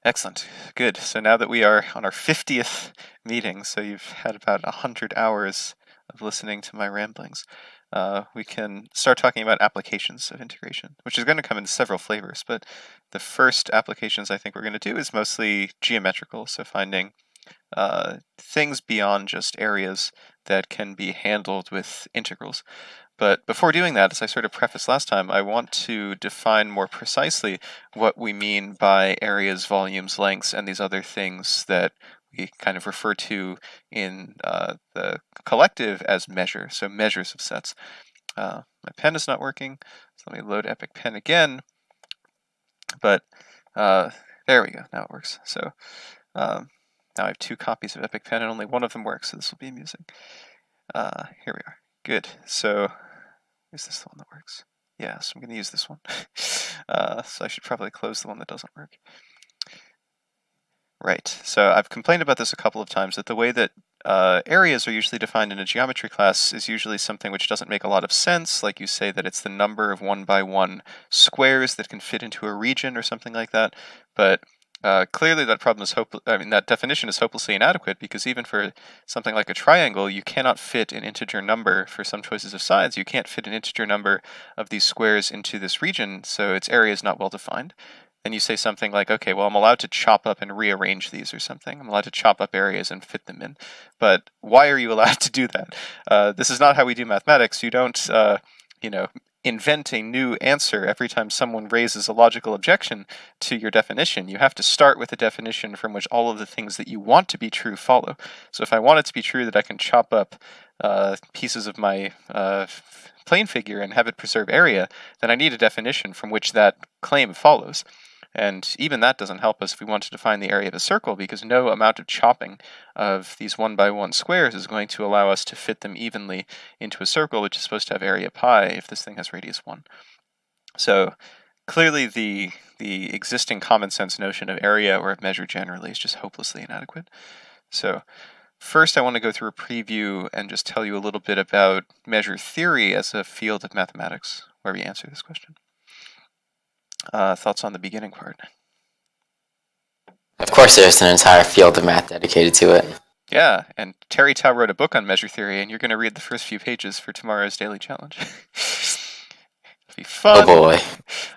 Excellent. Good. So now that we are on our 50th meeting, so you've had about 100 hours of listening to my ramblings, we can start talking about applications of integration, which is going to come in several flavors. But the first applications I think we're going to do is mostly geometrical, so finding things beyond just areas that can be handled with integrals. But before doing that, as I sort of prefaced last time, I want to define more precisely what we mean by areas, volumes, lengths, and these other things that we kind of refer to in the collective as measure, so measures of sets. My pen is not working, so let me load Epic Pen again. But there we go, now it works. So now I have 2 copies of Epic Pen and only one of them works, so this will be amusing. Here we are. Good. So is this the one that works? Yeah, so I'm going to use this one. So I should probably close the one that doesn't work. Right, so I've complained about this a couple of times, that the way that areas are usually defined in a geometry class is usually something which doesn't make a lot of sense, like you say that it's the number of 1x1 squares that can fit into a region or something like that, but clearly that problem is that definition is hopelessly inadequate, because even for something like a triangle, you cannot fit an integer number for some choices of sides. You can't fit an integer number of these squares into this region, so its area is not well defined. Then you say something like, okay, well, I'm allowed to chop up and rearrange these or something. I'm allowed to chop up areas and fit them in. But why are you allowed to do that? This is not how we do mathematics. You don't, invent a new answer every time someone raises a logical objection to your definition. You have to start with a definition from which all of the things that you want to be true follow. So if I want it to be true that I can chop up pieces of my plane figure and have it preserve area, then I need a definition from which that claim follows. And even that doesn't help us if we want to define the area of a circle, because no amount of chopping of these 1x1 squares is going to allow us to fit them evenly into a circle, which is supposed to have area pi if this thing has radius 1. So clearly the existing common sense notion of area or of measure generally is just hopelessly inadequate. So first I want to go through a preview and just tell you a little bit about measure theory as a field of mathematics where we answer this question. Thoughts on the beginning part? Of course, there's an entire field of math dedicated to it. Yeah, and Terry Tao wrote a book on measure theory, and you're going to read the first few pages for tomorrow's daily challenge. It'll be fun. Oh boy.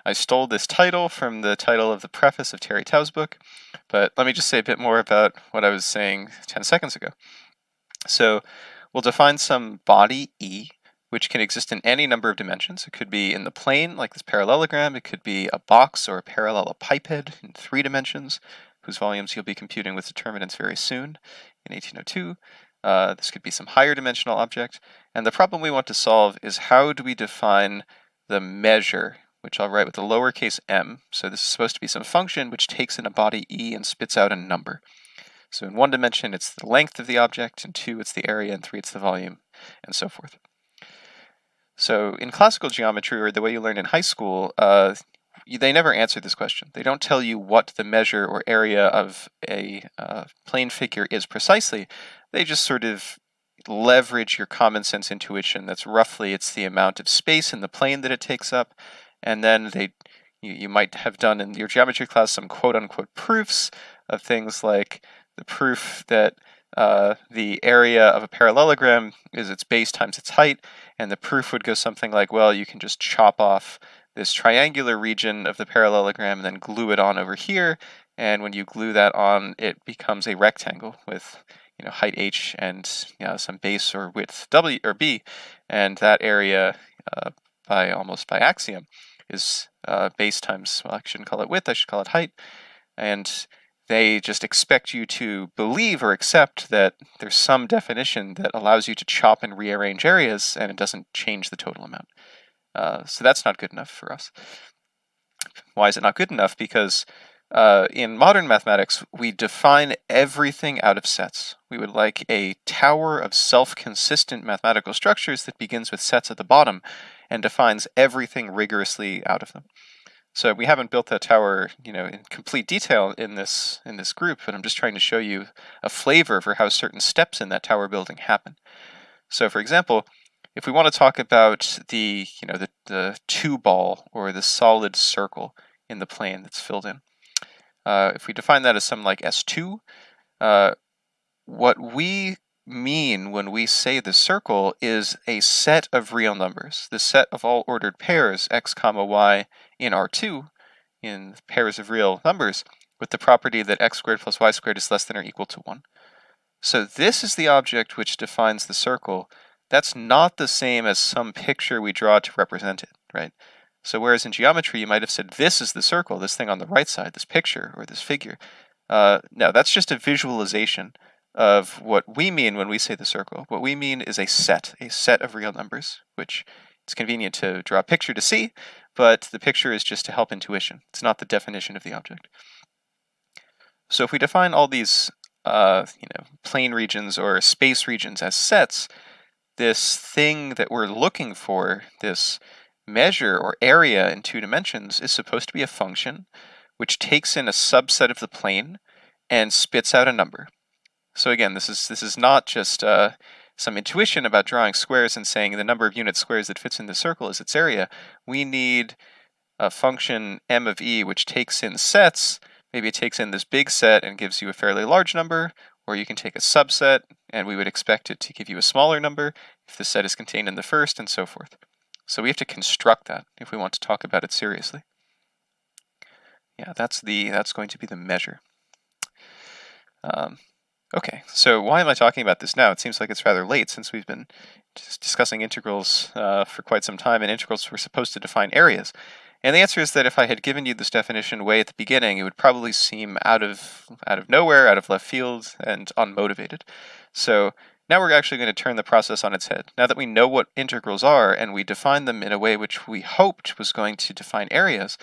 I stole this title from the title of the preface of Terry Tao's book, but let me just say a bit more about what I was saying 10 seconds ago. So we'll define some body E, which can exist in any number of dimensions. It could be in the plane, like this parallelogram. It could be a box or a parallelepiped in 3 dimensions, whose volumes you'll be computing with determinants very soon in 1802. This could be some higher dimensional object. And the problem we want to solve is, how do we define the measure, which I'll write with a lowercase m. So this is supposed to be some function which takes in a body E and spits out a number. So in 1 dimension, it's the length of the object, in 2, it's the area, and 3, it's the volume, and so forth. So in classical geometry, or the way you learned in high school, they never answer this question. They don't tell you what the measure or area of a plane figure is precisely. They just sort of leverage your common sense intuition. That's roughly, it's the amount of space in the plane that it takes up. And then you might have done in your geometry class some quote-unquote proofs of things like the proof that the area of a parallelogram is its base times its height, and the proof would go something like, well, you can just chop off this triangular region of the parallelogram and then glue it on over here, and when you glue that on, it becomes a rectangle with height h and some base or width w or b, and that area by axiom is base times, well, I shouldn't call it width, I should call it height, and they just expect you to believe or accept that there's some definition that allows you to chop and rearrange areas, and it doesn't change the total amount. So that's not good enough for us. Why is it not good enough? Because in modern mathematics, we define everything out of sets. We would like a tower of self-consistent mathematical structures that begins with sets at the bottom and defines everything rigorously out of them. So we haven't built that tower, in complete detail in this group, but I'm just trying to show you a flavor for how certain steps in that tower building happen. So, for example, if we want to talk about the 2-ball or the solid circle in the plane that's filled in, if we define that as some like S2, what we mean when we say the circle is a set of real numbers, the set of all ordered pairs x comma y in R2, in pairs of real numbers, with the property that x squared plus y squared is less than or equal to 1. So this is the object which defines the circle. That's not the same as some picture we draw to represent it, right? So whereas in geometry you might have said this is the circle, this thing on the right side, this picture or this figure. No, that's just a visualization of what we mean when we say the circle. What we mean is a set of real numbers, which it's convenient to draw a picture to see, but the picture is just to help intuition. It's not the definition of the object. So if we define all these plane regions or space regions as sets, this thing that we're looking for, this measure or area in 2 dimensions, is supposed to be a function which takes in a subset of the plane and spits out a number. So again, this is not just some intuition about drawing squares and saying the number of unit squares that fits in the circle is its area. We need a function m of e which takes in sets. Maybe it takes in this big set and gives you a fairly large number, or you can take a subset and we would expect it to give you a smaller number if the set is contained in the first, and so forth. So we have to construct that if we want to talk about it seriously. Yeah, that's going to be the measure. Okay, so why am I talking about this now? It seems like it's rather late since we've been discussing integrals for quite some time, and integrals were supposed to define areas. And the answer is that if I had given you this definition way at the beginning, it would probably seem out of nowhere, out of left field, and unmotivated. So now we're actually going to turn the process on its head. Now that we know what integrals are, and we define them in a way which we hoped was going to define areas,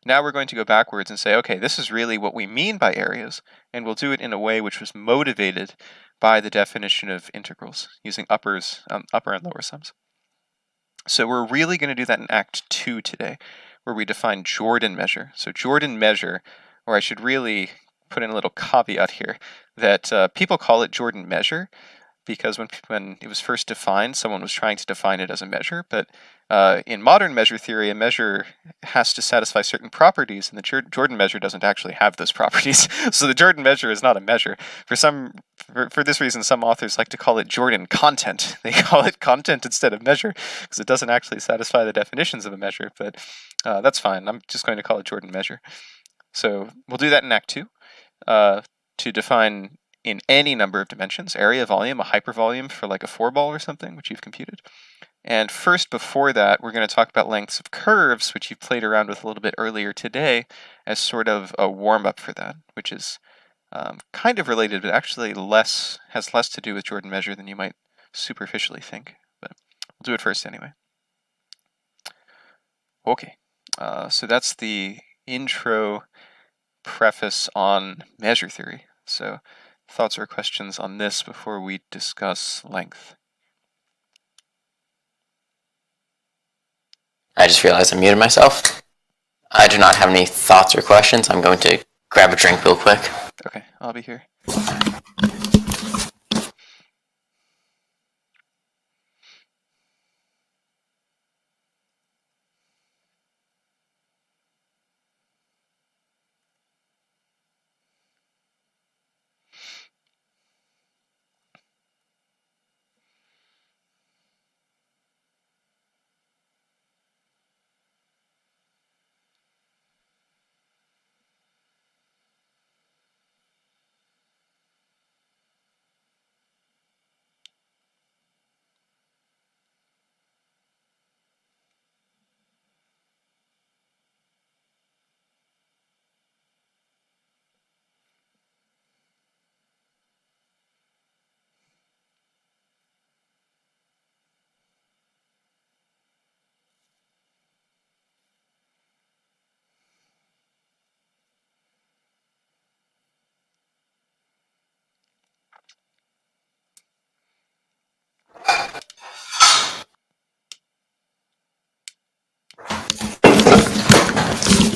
now we're going to go backwards and say, okay, this is really what we mean by areas, and we'll do it in a way which was motivated by the definition of integrals, using upper and lower sums. So we're really going to do that in Act 2 today, where we define Jordan measure. So Jordan measure, or I should really put in a little caveat here, that people call it Jordan measure, because when it was first defined, someone was trying to define it as a measure, but in modern measure theory, a measure has to satisfy certain properties, and the Jordan measure doesn't actually have those properties. So the Jordan measure is not a measure. For this reason, some authors like to call it Jordan content. They call it content instead of measure, because it doesn't actually satisfy the definitions of a measure, but that's fine. I'm just going to call it Jordan measure. So we'll do that in Act 2 to define in any number of dimensions, area, volume, a hypervolume for like a 4-ball or something, which you've computed. And first, before that, we're going to talk about lengths of curves, which you've played around with a little bit earlier today, as sort of a warm-up for that, which is kind of related, but actually has less to do with Jordan measure than you might superficially think. But we'll do it first anyway. Okay, so that's the intro preface on measure theory. So thoughts or questions on this before we discuss length? I just realized I muted myself. I do not have any thoughts or questions. I'm going to grab a drink real quick. Okay, I'll be here.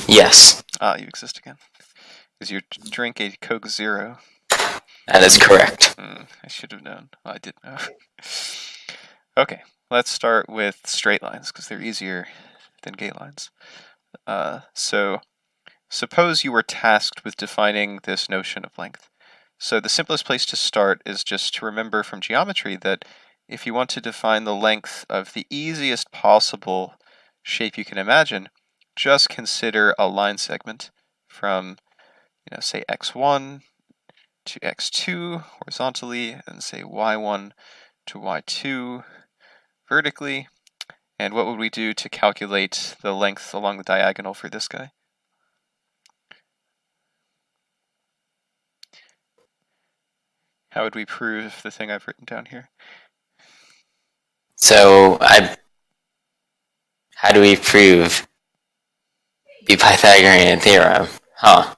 Yes. You exist again. Is your drink a Coke Zero? That is correct. I should have known. Well, I did know. Okay, let's start with straight lines, because they're easier than gay lines. So suppose you were tasked with defining this notion of length. So the simplest place to start is just to remember from geometry that if you want to define the length of the easiest possible shape you can imagine, just consider a line segment from, say x1 to x2 horizontally, and say y1 to y2 vertically. And what would we do to calculate the length along the diagonal for this guy? How would we prove the thing I've written down here? So how do we prove the Pythagorean theorem? Huh.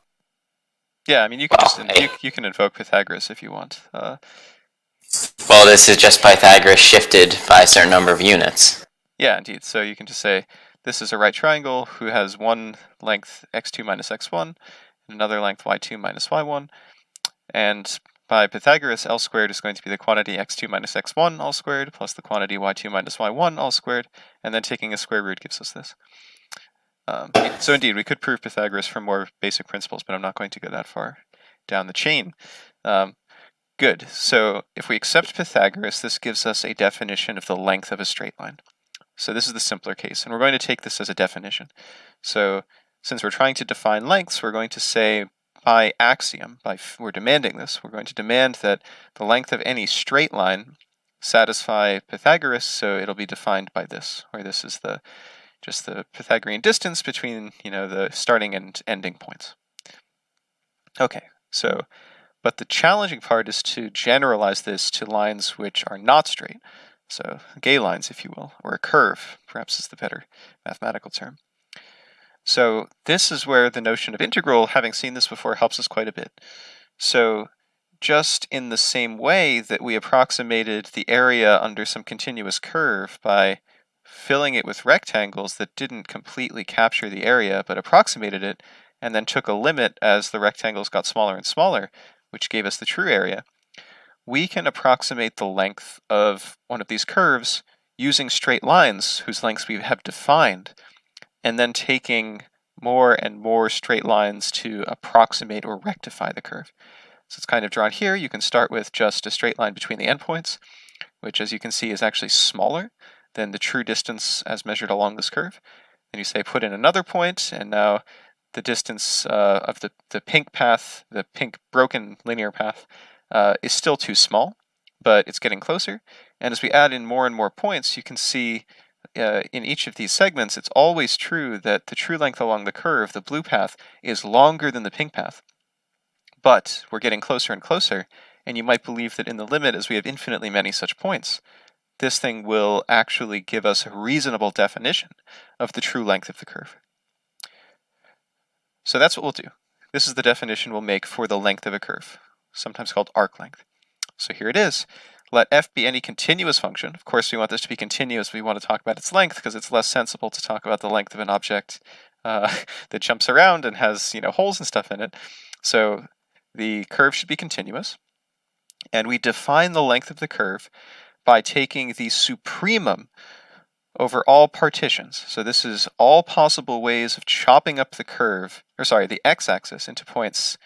Yeah, I mean, you can you can invoke Pythagoras if you want. Well, this is just Pythagoras shifted by a certain number of units. Yeah, indeed. So you can just say this is a right triangle who has one length x2 minus x1, and another length y2 minus y1, and by Pythagoras, L squared is going to be the quantity x2 minus x1 all squared plus the quantity y2 minus y1 all squared, and then taking a square root gives us this. So indeed, we could prove Pythagoras from more basic principles, but I'm not going to go that far down the chain. Good. So if we accept Pythagoras, this gives us a definition of the length of a straight line. So this is the simpler case, and we're going to take this as a definition. So since we're trying to define lengths, we're going to say by axiom, we're demanding this, we're going to demand that the length of any straight line satisfy Pythagoras, so it'll be defined by this, where this is just the Pythagorean distance between, the starting and ending points. Okay, so, but the challenging part is to generalize this to lines which are not straight. So gay lines, if you will, or a curve, perhaps is the better mathematical term. So this is where the notion of integral, having seen this before, helps us quite a bit. So just in the same way that we approximated the area under some continuous curve by filling it with rectangles that didn't completely capture the area but approximated it, and then took a limit as the rectangles got smaller and smaller, which gave us the true area, we can approximate the length of one of these curves using straight lines whose lengths we have defined, and then taking more and more straight lines to approximate or rectify the curve. So it's kind of drawn here. You can start with just a straight line between the endpoints, which, as you can see, is actually smaller than the true distance as measured along this curve. Then you say put in another point, and now the distance of the pink path, the pink broken linear path, is still too small, but it's getting closer. And as we add in more and more points, you can see in each of these segments, it's always true that the true length along the curve, the blue path, is longer than the pink path. But we're getting closer and closer, and you might believe that in the limit, as we have infinitely many such points, this thing will actually give us a reasonable definition of the true length of the curve. So that's what we'll do. This is the definition we'll make for the length of a curve, sometimes called arc length. So here it is. Let f be any continuous function. Of course, we want this to be continuous. We want to talk about its length because it's less sensible to talk about the length of an object that jumps around and has holes and stuff in it. So the curve should be continuous. And we define the length of the curve by taking the supremum over all partitions. So this is all possible ways of chopping up the curve, the x-axis into points,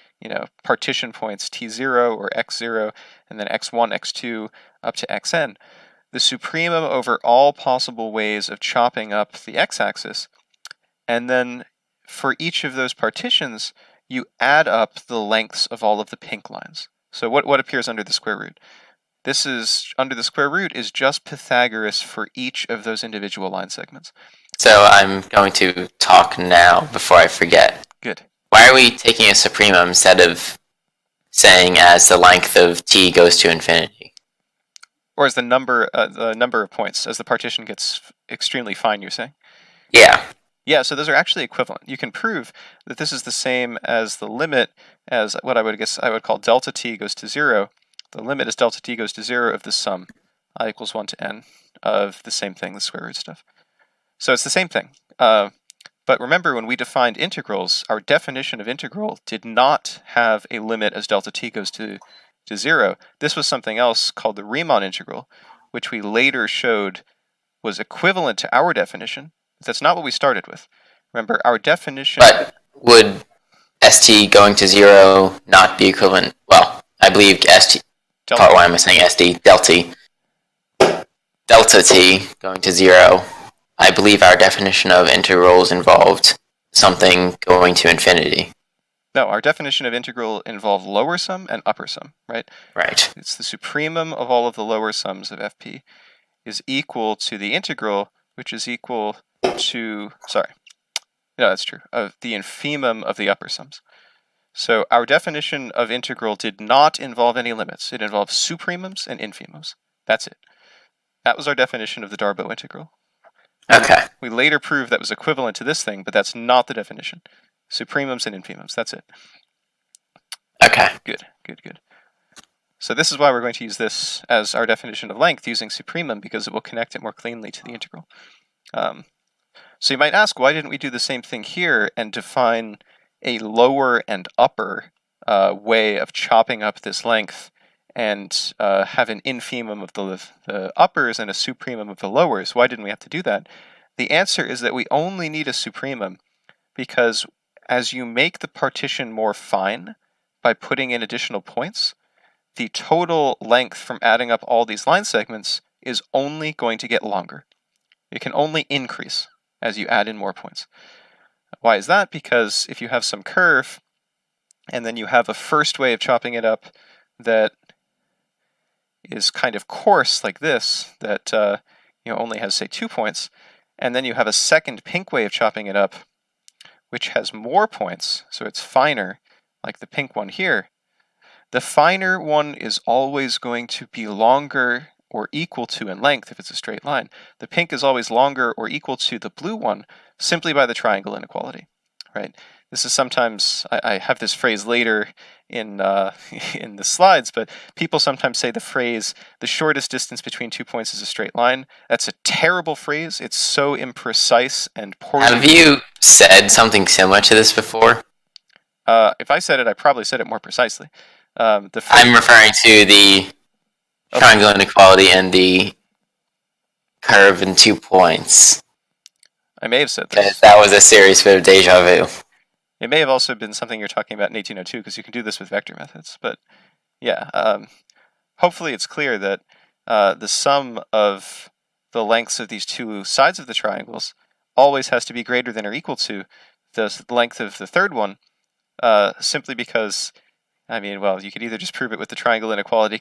partition points t0 or x0, and then x1, x2, up to xn. The supremum over all possible ways of chopping up the x-axis. And then for each of those partitions, you add up the lengths of all of the pink lines. So what appears under the square root? This is, under the square root, is just Pythagoras for each of those individual line segments. So I'm going to talk now before I forget. Good. Why are we taking a supremum instead of saying as the length of t goes to infinity? Or as the number of points, as the partition gets extremely fine, you're saying? Yeah. Yeah, so those are actually equivalent. You can prove that this is the same as the limit as what I would call delta t goes to 0. The limit as delta t goes to 0 of the sum, I equals 1 to n, of the same thing, the square root stuff. So it's the same thing. But remember, when we defined integrals, our definition of integral did not have a limit as delta t goes to 0. This was something else called the Riemann integral, which we later showed was equivalent to our definition. That's not what we started with. Remember, our definition... But would st going to 0 not be equivalent. Well, I believe st. Delta. Why am I saying st? Delta t going to 0. I believe our definition of integrals involved something going to infinity. No, our definition of integral involved lower sum and upper sum, right? Right. It's the supremum of all of the lower sums of fp is equal to the integral, which is equal to, no, that's true, of the infimum of the upper sums. So our definition of integral did not involve any limits. It involved supremums and infimums. That's it. That was our definition of the Darboux integral. Okay. We later proved that was equivalent to this thing, but that's not the definition. Supremums and infimums, that's it. Okay. Good. So this is why we're going to use this as our definition of length using supremum, because it will connect it more cleanly to the integral. So you might ask, why didn't we do the same thing here and define a lower and upper way of chopping up this length and have an infimum of the uppers and a supremum of the lowers? Why didn't we have to do that? The answer is that we only need a supremum because as you make the partition more fine by putting in additional points, the total length from adding up all these line segments is only going to get longer. It can only increase as you add in more points. Why is that? Because if you have some curve and then you have a first way of chopping it up that is kind of coarse like this, that only has, say, 2 points, and then you have a second pink way of chopping it up which has more points, so it's finer, like the pink one here, the finer one is always going to be longer or equal to in length if it's a straight line. The pink is always longer or equal to the blue one simply by the triangle inequality, right? This is sometimes, I have this phrase later in the slides, but people sometimes say the phrase, the shortest distance between 2 points is a straight line. That's a terrible phrase. It's so imprecise and poorly. Have you said something similar to this before? If I said it, I probably said it more precisely. I'm referring to the triangle inequality and the curve in 2 points. I may have said this. That was a serious bit of deja vu. It may have also been something you're talking about in 1802, because you can do this with vector methods. But yeah, hopefully it's clear that the sum of the lengths of these two sides of the triangles always has to be greater than or equal to the length of the third one, simply because, you could either just prove it with the triangle inequality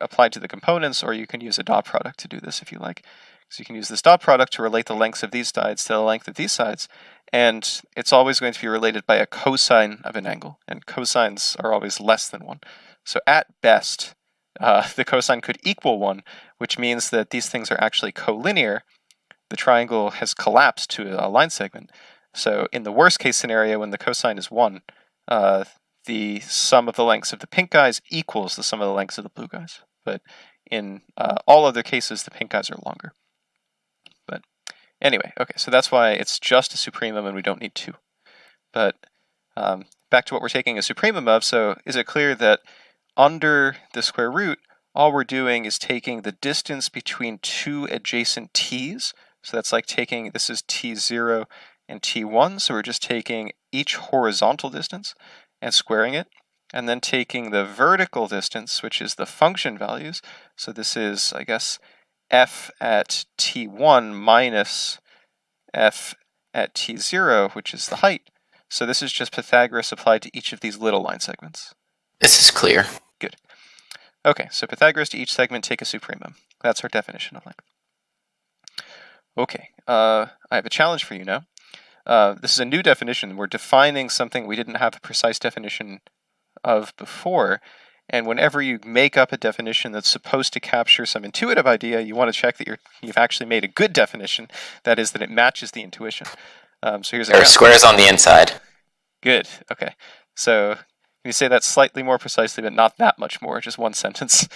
applied to the components, or you can use a dot product to do this if you like. So you can use this dot product to relate the lengths of these sides to the length of these sides, and it's always going to be related by a cosine of an angle, and cosines are always less than 1. So at best, the cosine could equal 1, which means that these things are actually collinear. The triangle has collapsed to a line segment. So in the worst case scenario, when the cosine is 1, the sum of the lengths of the pink guys equals the sum of the lengths of the blue guys. But in all other cases, the pink guys are longer. But anyway, okay, so that's why it's just a supremum and we don't need 2. But back to what we're taking a supremum of, so is it clear that under the square root, all we're doing is taking the distance between two adjacent t's? So that's like taking, this is t0 and t1, so we're just taking each horizontal distance and squaring it, and then taking the vertical distance, which is the function values. So this is, I guess, f at t1 minus f at t0, which is the height. So this is just Pythagoras applied to each of these little line segments. This is clear. Good. Okay, so Pythagoras to each segment, take a supremum. That's our definition of length. Okay, I have a challenge for you now. This is a new definition. We're defining something we didn't have a precise definition of before, and whenever you make up a definition that's supposed to capture some intuitive idea, you want to check that you've actually made a good definition, that is, that it matches the intuition. So here's there are squares on the inside. Good, okay. So can you say that slightly more precisely, but not that much more, just one sentence?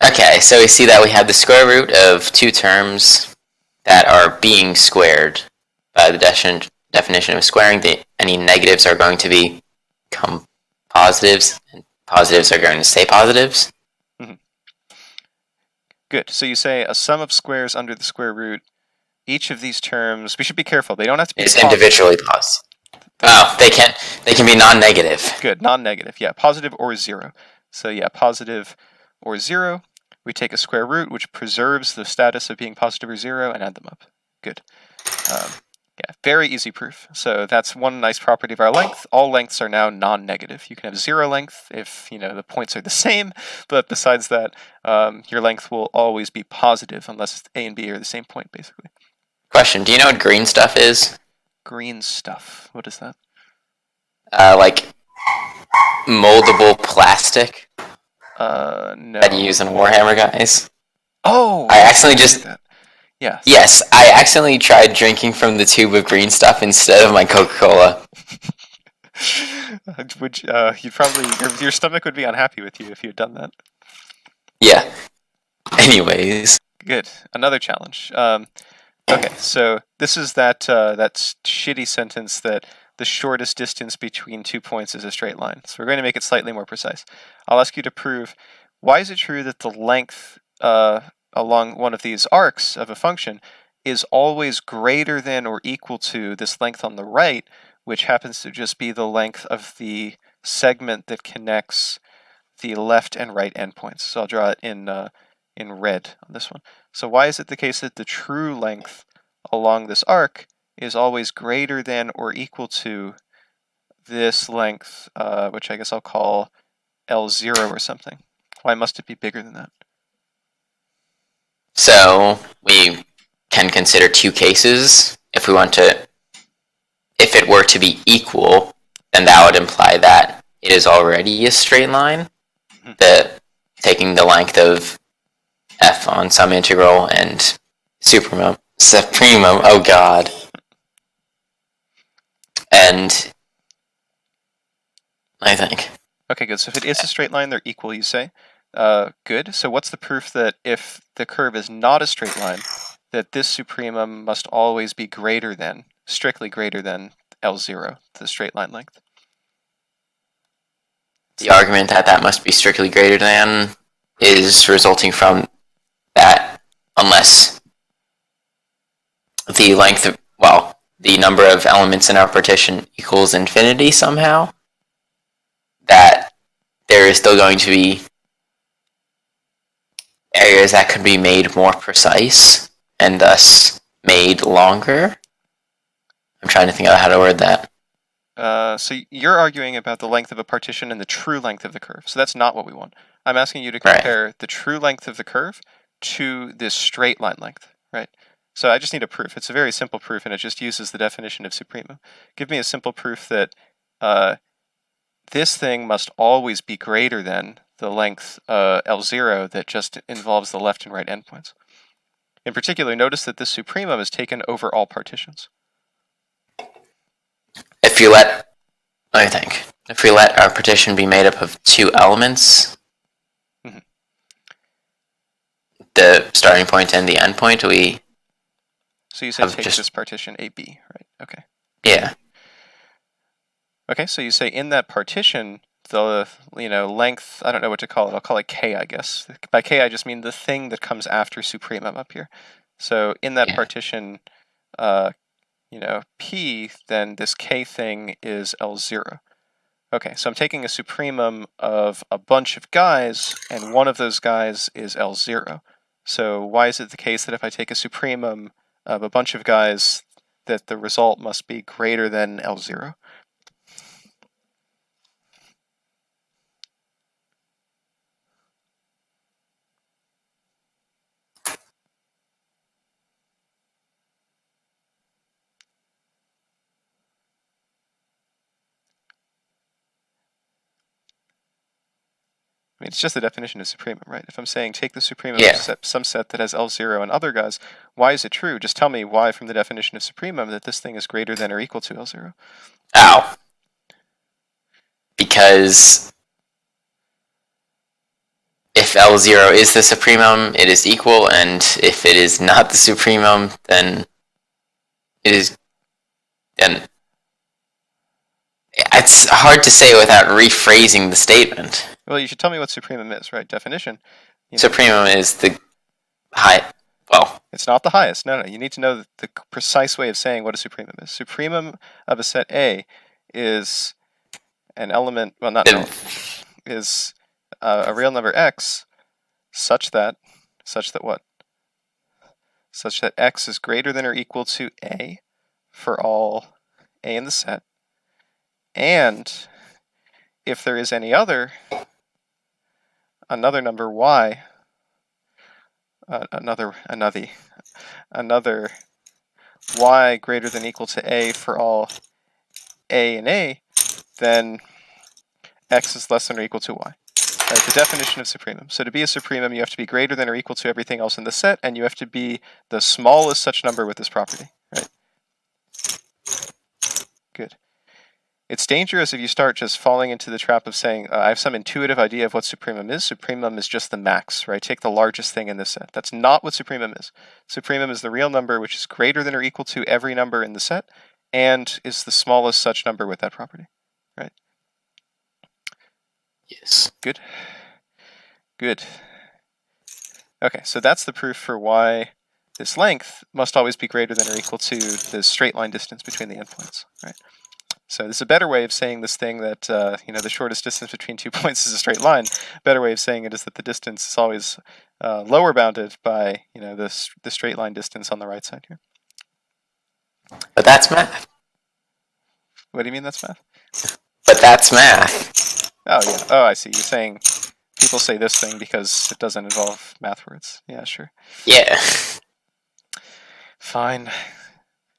Okay, so we see that we have the square root of two terms that are being squared. By the definition of squaring, any negatives are going to become positives, and positives are going to stay positives. Mm-hmm. Good. So you say a sum of squares under the square root. Each of these terms, we should be careful. They don't have to be It's individually positive. Oh, they can be non-negative. Good, non-negative. Yeah, positive or 0. So yeah, positive or 0. We take a square root, which preserves the status of being positive or 0, and add them up. Good. Yeah, very easy proof. So that's one nice property of our length. All lengths are now non-negative. You can have 0 length if the points are the same, but besides that, your length will always be positive unless A and B are the same point, basically. Question: do you know what green stuff is? Green stuff. What is that? Like moldable plastic No. that you use in Warhammer, guys. Oh, I accidentally just. that. Yes. Yes, I accidentally tried drinking from the tube of green stuff instead of my Coca-Cola. You'd probably your stomach would be unhappy with you if you had done that. Yeah. Anyways. Good. Another challenge. Okay, so this is that shitty sentence that the shortest distance between 2 points is a straight line. So we're going to make it slightly more precise. I'll ask you to prove, why is it true that the length along one of these arcs of a function is always greater than or equal to this length on the right, which happens to just be the length of the segment that connects the left and right endpoints. So I'll draw it in red on this one. So why is it the case that the true length along this arc is always greater than or equal to this length, which I guess I'll call L0 or something? Why must it be bigger than that? So we can consider two cases. If it were to be equal, then that would imply that it is already a straight line. Taking the length of f on some integral and supremum, oh god. And I think. Okay, good. So if it is a straight line, they're equal, you say? Good. So what's the proof that if the curve is not a straight line, that this supremum must always be greater than, strictly greater than L0, the straight line length? The argument that must be strictly greater than is resulting from that unless the length of, the number of elements in our partition equals infinity somehow, that there is still going to be areas that could be made more precise and thus made longer. I'm trying to think of how to word that. So you're arguing about the length of a partition and the true length of the curve. So that's not what we want. I'm asking you to compare the true length of the curve to this straight line length, right? So I just need a proof. It's a very simple proof, and it just uses the definition of supremum. Give me a simple proof that this thing must always be greater than the length L0 that just involves the left and right endpoints. In particular, notice that this supremum is taken over all partitions. If we let our partition be made up of two elements, the starting point and the end point, So you say take this partition AB, right? Okay. Yeah. Okay, so you say in that partition, the length, I don't know what to call it, I'll call it K, I guess. By K, I just mean the thing that comes after supremum up here. So in that partition, P, then this K thing is L0. Okay, so I'm taking a supremum of a bunch of guys, and one of those guys is L0. So why is it the case that if I take a supremum of a bunch of guys, that the result must be greater than L0? I mean, it's just the definition of supremum, right? If I'm saying take the supremum of some set that has L0 and other guys, why is it true? Just tell me why from the definition of supremum that this thing is greater than or equal to L0. Ow. Because if L0 is the supremum, it is equal, and if it is not the supremum, then it is... Then it's hard to say without rephrasing the statement. Well, you should tell me what supremum is, right? Definition. Supremum is the high... Well... It's not the highest. No. You need to know the precise way of saying what a supremum is. Supremum of a set A is an element, well, not an element, is a real number x such that what? Such that x is greater than or equal to a for all a in the set, and if there is any another number y, another y greater than or equal to a for all a in a, then x is less than or equal to y. Right, the definition of supremum. So to be a supremum, you have to be greater than or equal to everything else in the set, and you have to be the smallest such number with this property. Right? Good. It's dangerous if you start just falling into the trap of saying, I have some intuitive idea of what supremum is. Supremum is just the max, right? Take the largest thing in this set. That's not what supremum is. Supremum is the real number which is greater than or equal to every number in the set, and is the smallest such number with that property. Right? Yes. Good. Good. Okay, so that's the proof for why this length must always be greater than or equal to the straight line distance between the endpoints, right? So this is a better way of saying this thing that, the shortest distance between 2 points is a straight line. A better way of saying it is that the distance is always lower bounded by, the straight line distance on the right side here. But that's math. What do you mean that's math? But that's math. Oh, yeah. Oh, I see. You're saying people say this thing because it doesn't involve math words. Yeah, sure. Yeah. Fine.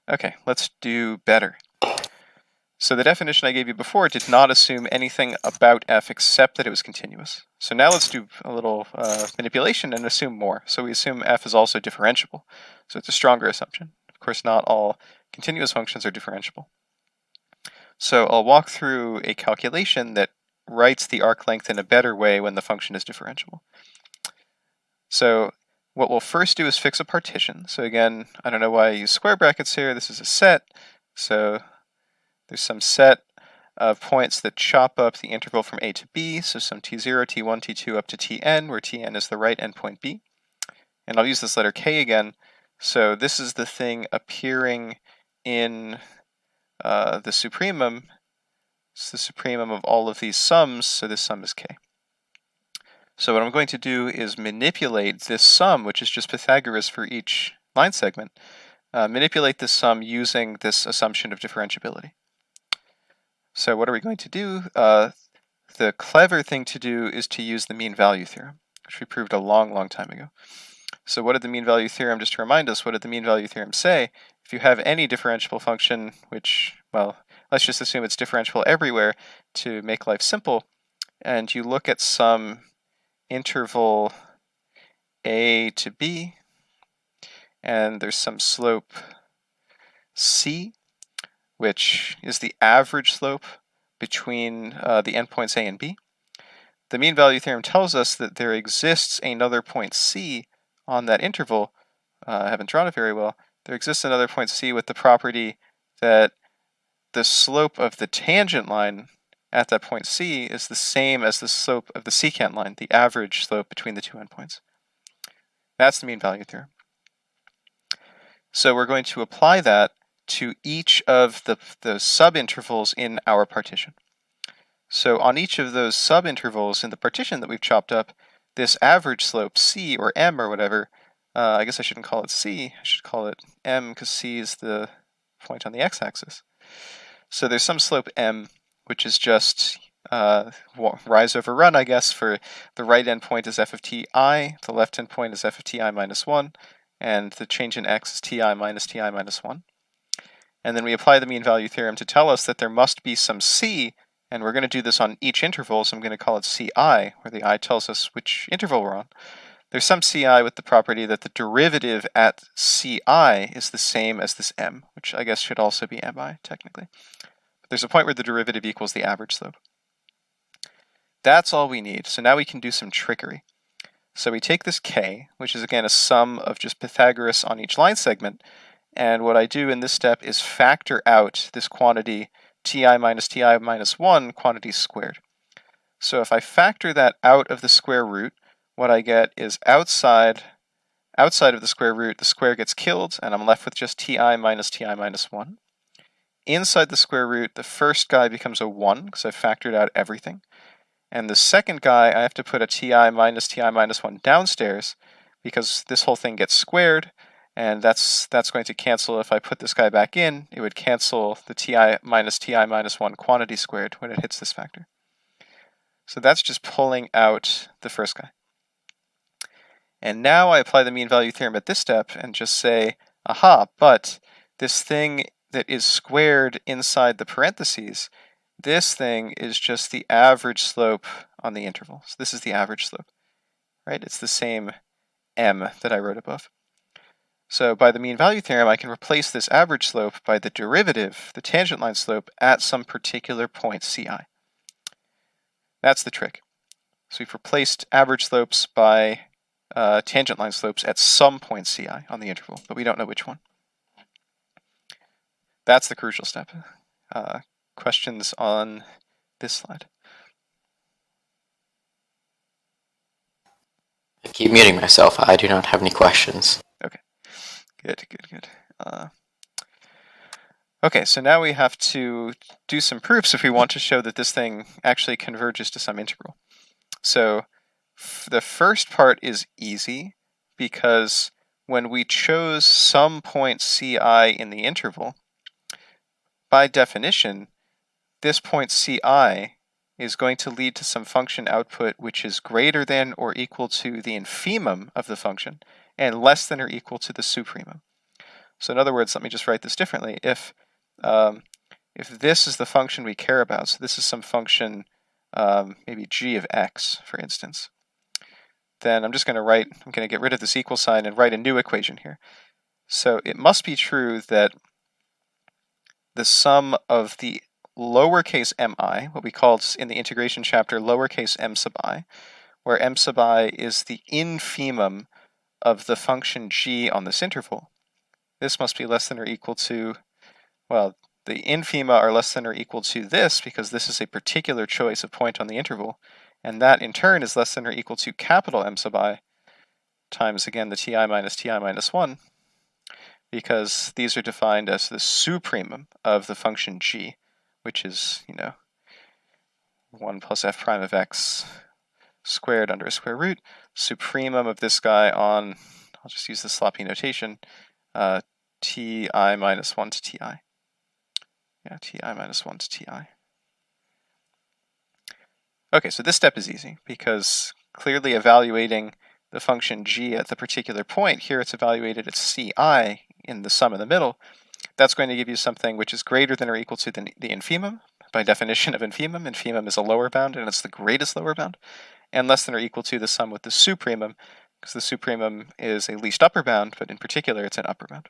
Okay, let's do better. So the definition I gave you before did not assume anything about f except that it was continuous. So now let's do a little manipulation and assume more. So we assume f is also differentiable. So it's a stronger assumption. Of course, not all continuous functions are differentiable. So I'll walk through a calculation that writes the arc length in a better way when the function is differentiable. So what we'll first do is fix a partition. So again, I don't know why I use square brackets here. This is a set. So there's some set of points that chop up the interval from a to b. So some t0, t1, t2 up to tn, where tn is the right endpoint b. And I'll use this letter k again. So this is the thing appearing in the supremum. It's the supremum of all of these sums, so this sum is k. So what I'm going to do is manipulate this sum, which is just Pythagoras for each line segment, manipulate this sum using this assumption of differentiability. So what are we going to do? The clever thing to do is to use the mean value theorem, which we proved a long, long time ago. So what did the mean value theorem, just to remind us, what did the mean value theorem say? If you have any differentiable function, which, well, let's just assume it's differentiable everywhere to make life simple, and you look at some interval a to b, and there's some slope c, which is the average slope between the endpoints a and b. The mean value theorem tells us that there exists another point c on that interval. I haven't drawn it very well. There exists another point c with the property that the slope of the tangent line at that point c is the same as the slope of the secant line, the average slope between the two endpoints. That's the mean value theorem. So we're going to apply that to each of the subintervals in our partition. So on each of those subintervals in the partition that we've chopped up, this average slope, c or m or whatever, I guess I shouldn't call it c, I should call it m because c is the point on the x-axis. So there's some slope m, which is just rise over run, I guess, for the right endpoint is f of ti, the left endpoint is f of ti minus 1, and the change in x is ti minus 1. And then we apply the mean value theorem to tell us that there must be some c, and we're going to do this on each interval, so I'm going to call it ci, where the I tells us which interval we're on. There's some ci with the property that the derivative at ci is the same as this m, which I guess should also be mi, technically. But there's a point where the derivative equals the average slope. That's all we need. So now we can do some trickery. So we take this k, which is again a sum of just Pythagoras on each line segment, and what I do in this step is factor out this quantity ti minus 1 quantity squared. So if I factor that out of the square root, what I get is outside of the square root, the square gets killed, and I'm left with just ti minus 1. inside the square root, the first guy becomes a 1 because I've factored out everything. And the second guy, I have to put a ti minus 1 downstairs because this whole thing gets squared, and that's going to cancel. If I put this guy back in, it would cancel the ti minus 1 quantity squared when it hits this factor. So that's just pulling out the first guy. And now I apply the mean value theorem at this step and just say, aha, but this thing that is squared inside the parentheses, this thing is just the average slope on the interval. So this is the average slope, right? It's the same m that I wrote above. So by the mean value theorem, I can replace this average slope by the derivative, the tangent line slope, at some particular point ci. That's the trick. So we've replaced average slopes by tangent line slopes at some point ci on the interval, but we don't know which one. That's the crucial step. Questions on this slide? I keep muting myself. I do not have any questions. Okay, good. Okay, so now we have to do some proofs if we want to show that this thing actually converges to some integral. So the first part is easy because when we chose some point ci in the interval, by definition, this point ci is going to lead to some function output which is greater than or equal to the infimum of the function and less than or equal to the supremum. So in other words, let me just write this differently. If this is the function we care about, so this is some function, maybe g of x, for instance, then I'm going to get rid of this equal sign and write a new equation here. So it must be true that the sum of the lowercase mi, what we called in the integration chapter lowercase m sub I, where m sub I is the infimum of the function g on this interval. This must be less than or equal to, well, the infima are less than or equal to this because this is a particular choice of point on the interval, and that in turn is less than or equal to capital M sub I times, again, the ti minus 1, because these are defined as the supremum of the function g, which is, 1 plus f prime of x squared under a square root, supremum of this guy on, I'll just use the sloppy notation, ti minus 1 to ti. Yeah, ti minus 1 to ti. Okay, so this step is easy because clearly evaluating the function g at the particular point, here it's evaluated at ci in the sum in the middle, that's going to give you something which is greater than or equal to the infimum. By definition of infimum, infimum is a lower bound and it's the greatest lower bound, and less than or equal to the sum with the supremum, because the supremum is a least upper bound, but in particular it's an upper bound.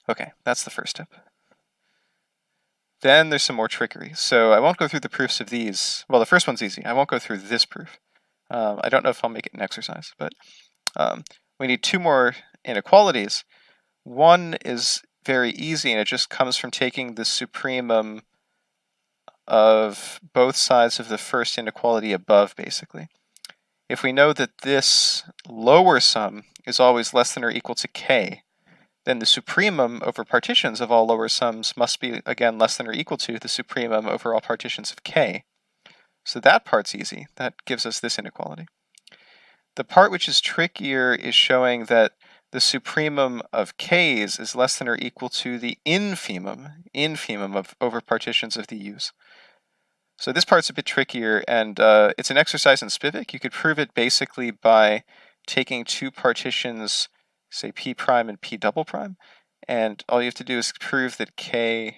Okay, that's the first step. Then there's some more trickery. So I won't go through the proofs of these. Well, the first one's easy. I won't go through this proof. I don't know if I'll make it an exercise, but we need two more inequalities. One is very easy, and it just comes from taking the supremum of both sides of the first inequality above, basically. If we know that this lower sum is always less than or equal to k, then the supremum over partitions of all lower sums must be, again, less than or equal to the supremum over all partitions of k. So that part's easy. That gives us this inequality. The part which is trickier is showing that the supremum of k's is less than or equal to the infimum of over partitions of the u's. So this part's a bit trickier, and it's an exercise in Spivak. You could prove it basically by taking two partitions, say p prime and p double prime, and all you have to do is prove that k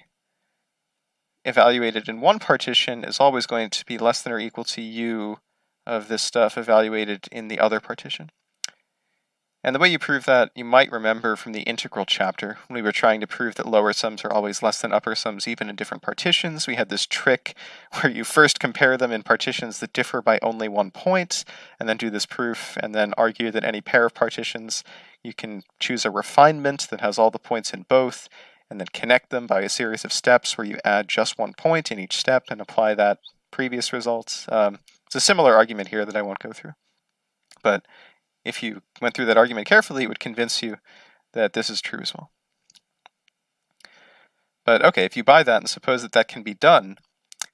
evaluated in one partition is always going to be less than or equal to u of this stuff evaluated in the other partition. And the way you prove that, you might remember from the integral chapter, when we were trying to prove that lower sums are always less than upper sums even in different partitions. We had this trick where you first compare them in partitions that differ by only 1 point, and then do this proof, and then argue that any pair of partitions, you can choose a refinement that has all the points in both, and then connect them by a series of steps where you add just 1 point in each step and apply that previous result. It's a similar argument here that I won't go through. But if you went through that argument carefully, it would convince you that this is true as well. But okay, if you buy that and suppose that that can be done,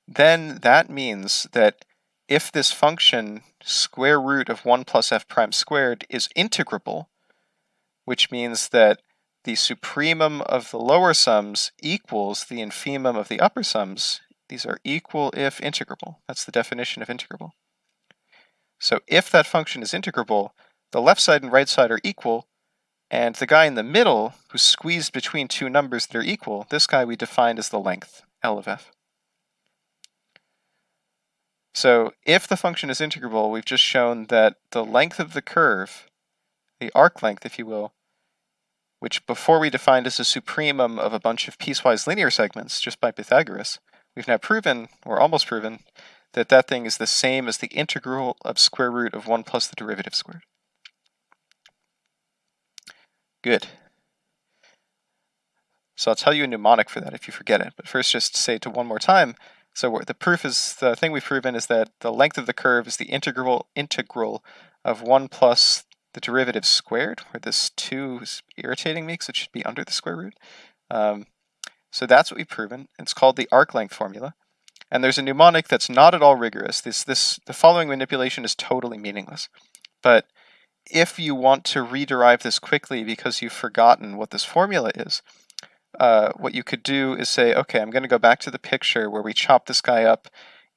then that means that if this function square root of 1 plus f prime squared is integrable, which means that the supremum of the lower sums equals the infimum of the upper sums, these are equal if integrable. That's the definition of integrable. So if that function is integrable, the left side and right side are equal, and the guy in the middle, who's squeezed between two numbers that are equal, this guy we defined as the length, L of f. So if the function is integrable, we've just shown that the length of the curve, the arc length, if you will, which before we defined as a supremum of a bunch of piecewise linear segments just by Pythagoras, we've now proven, or almost proven, that that thing is the same as the integral of square root of 1 plus the derivative squared. Good. So I'll tell you a mnemonic for that if you forget it, but first just say it one more time. So the proof is, the thing we've proven is that the length of the curve is the integral of 1 plus the derivative squared, where this 2 is irritating me because it should be under the square root. So that's what we've proven. It's called the arc length formula. And there's a mnemonic that's not at all rigorous. The following manipulation is totally meaningless. But if you want to rederive this quickly because you've forgotten what this formula is, what you could do is say, okay, I'm going to go back to the picture where we chop this guy up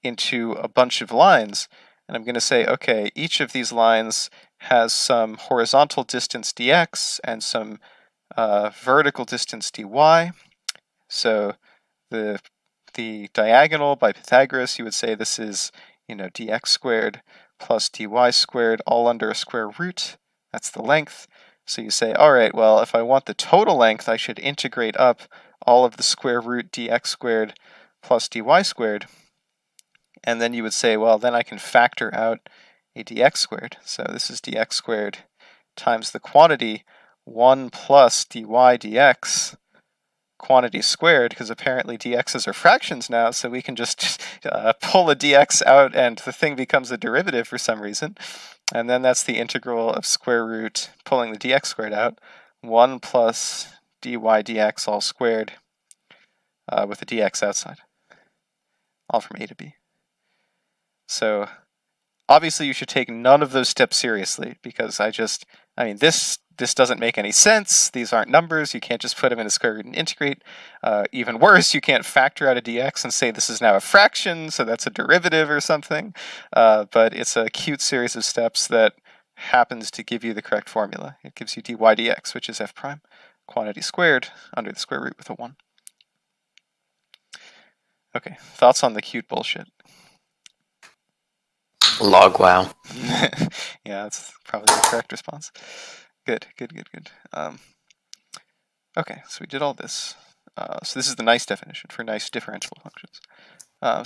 into a bunch of lines, and I'm going to say, okay, each of these lines has some horizontal distance dx and some vertical distance dy. So the diagonal by Pythagoras, you would say this is, dx squared plus dy squared all under a square root. That's the length. So you say, all right, well, if I want the total length, I should integrate up all of the square root dx squared plus dy squared. And then you would say, well, then I can factor out a dx squared. So this is dx squared times the quantity 1 plus dy dx quantity squared, because apparently dx's are fractions now, so we can just pull a dx out and the thing becomes a derivative for some reason. And then that's the integral of square root, pulling the dx squared out, 1 plus dy dx all squared with the dx outside, all from a to b. So obviously you should take none of those steps seriously, because this doesn't make any sense. These aren't numbers. You can't just put them in a square root and integrate. Even worse, you can't factor out a dx and say this is now a fraction, so that's a derivative or something. But it's a cute series of steps that happens to give you the correct formula. It gives you dy dx, which is f prime, quantity squared under the square root with a 1. Okay, thoughts on the cute bullshit? Log wow. Yeah, that's probably the correct response. Good. Okay, so we did all this. So this is the nice definition for nice differentiable functions.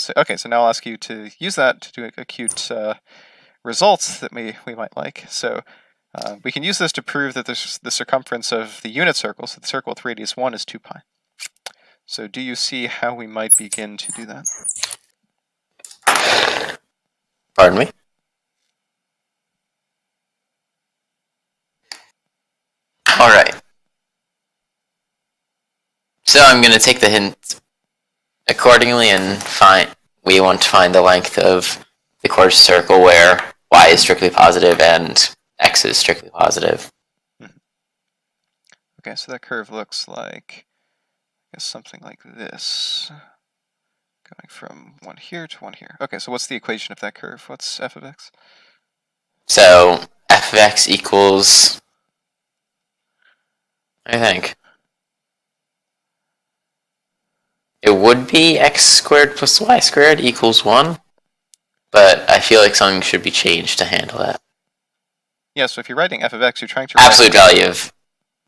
So now I'll ask you to use that to do acute results that we might like. So we can use this to prove that the circumference of the unit circle, so the circle with radius 1, is 2 pi. So do you see how we might begin to do that? Pardon me? Alright. So I'm going to take the hint accordingly and we want to find the length of the coarse circle where y is strictly positive and x is strictly positive. Okay, so that curve looks like, I guess, something like this. Going from 1 here to 1 here. Okay, so what's the equation of that curve? What's f of x? So f of x equals, I think, it would be x squared plus y squared equals 1, but I feel like something should be changed to handle that. Yeah, so if you're writing f of x, you're trying to absolute value of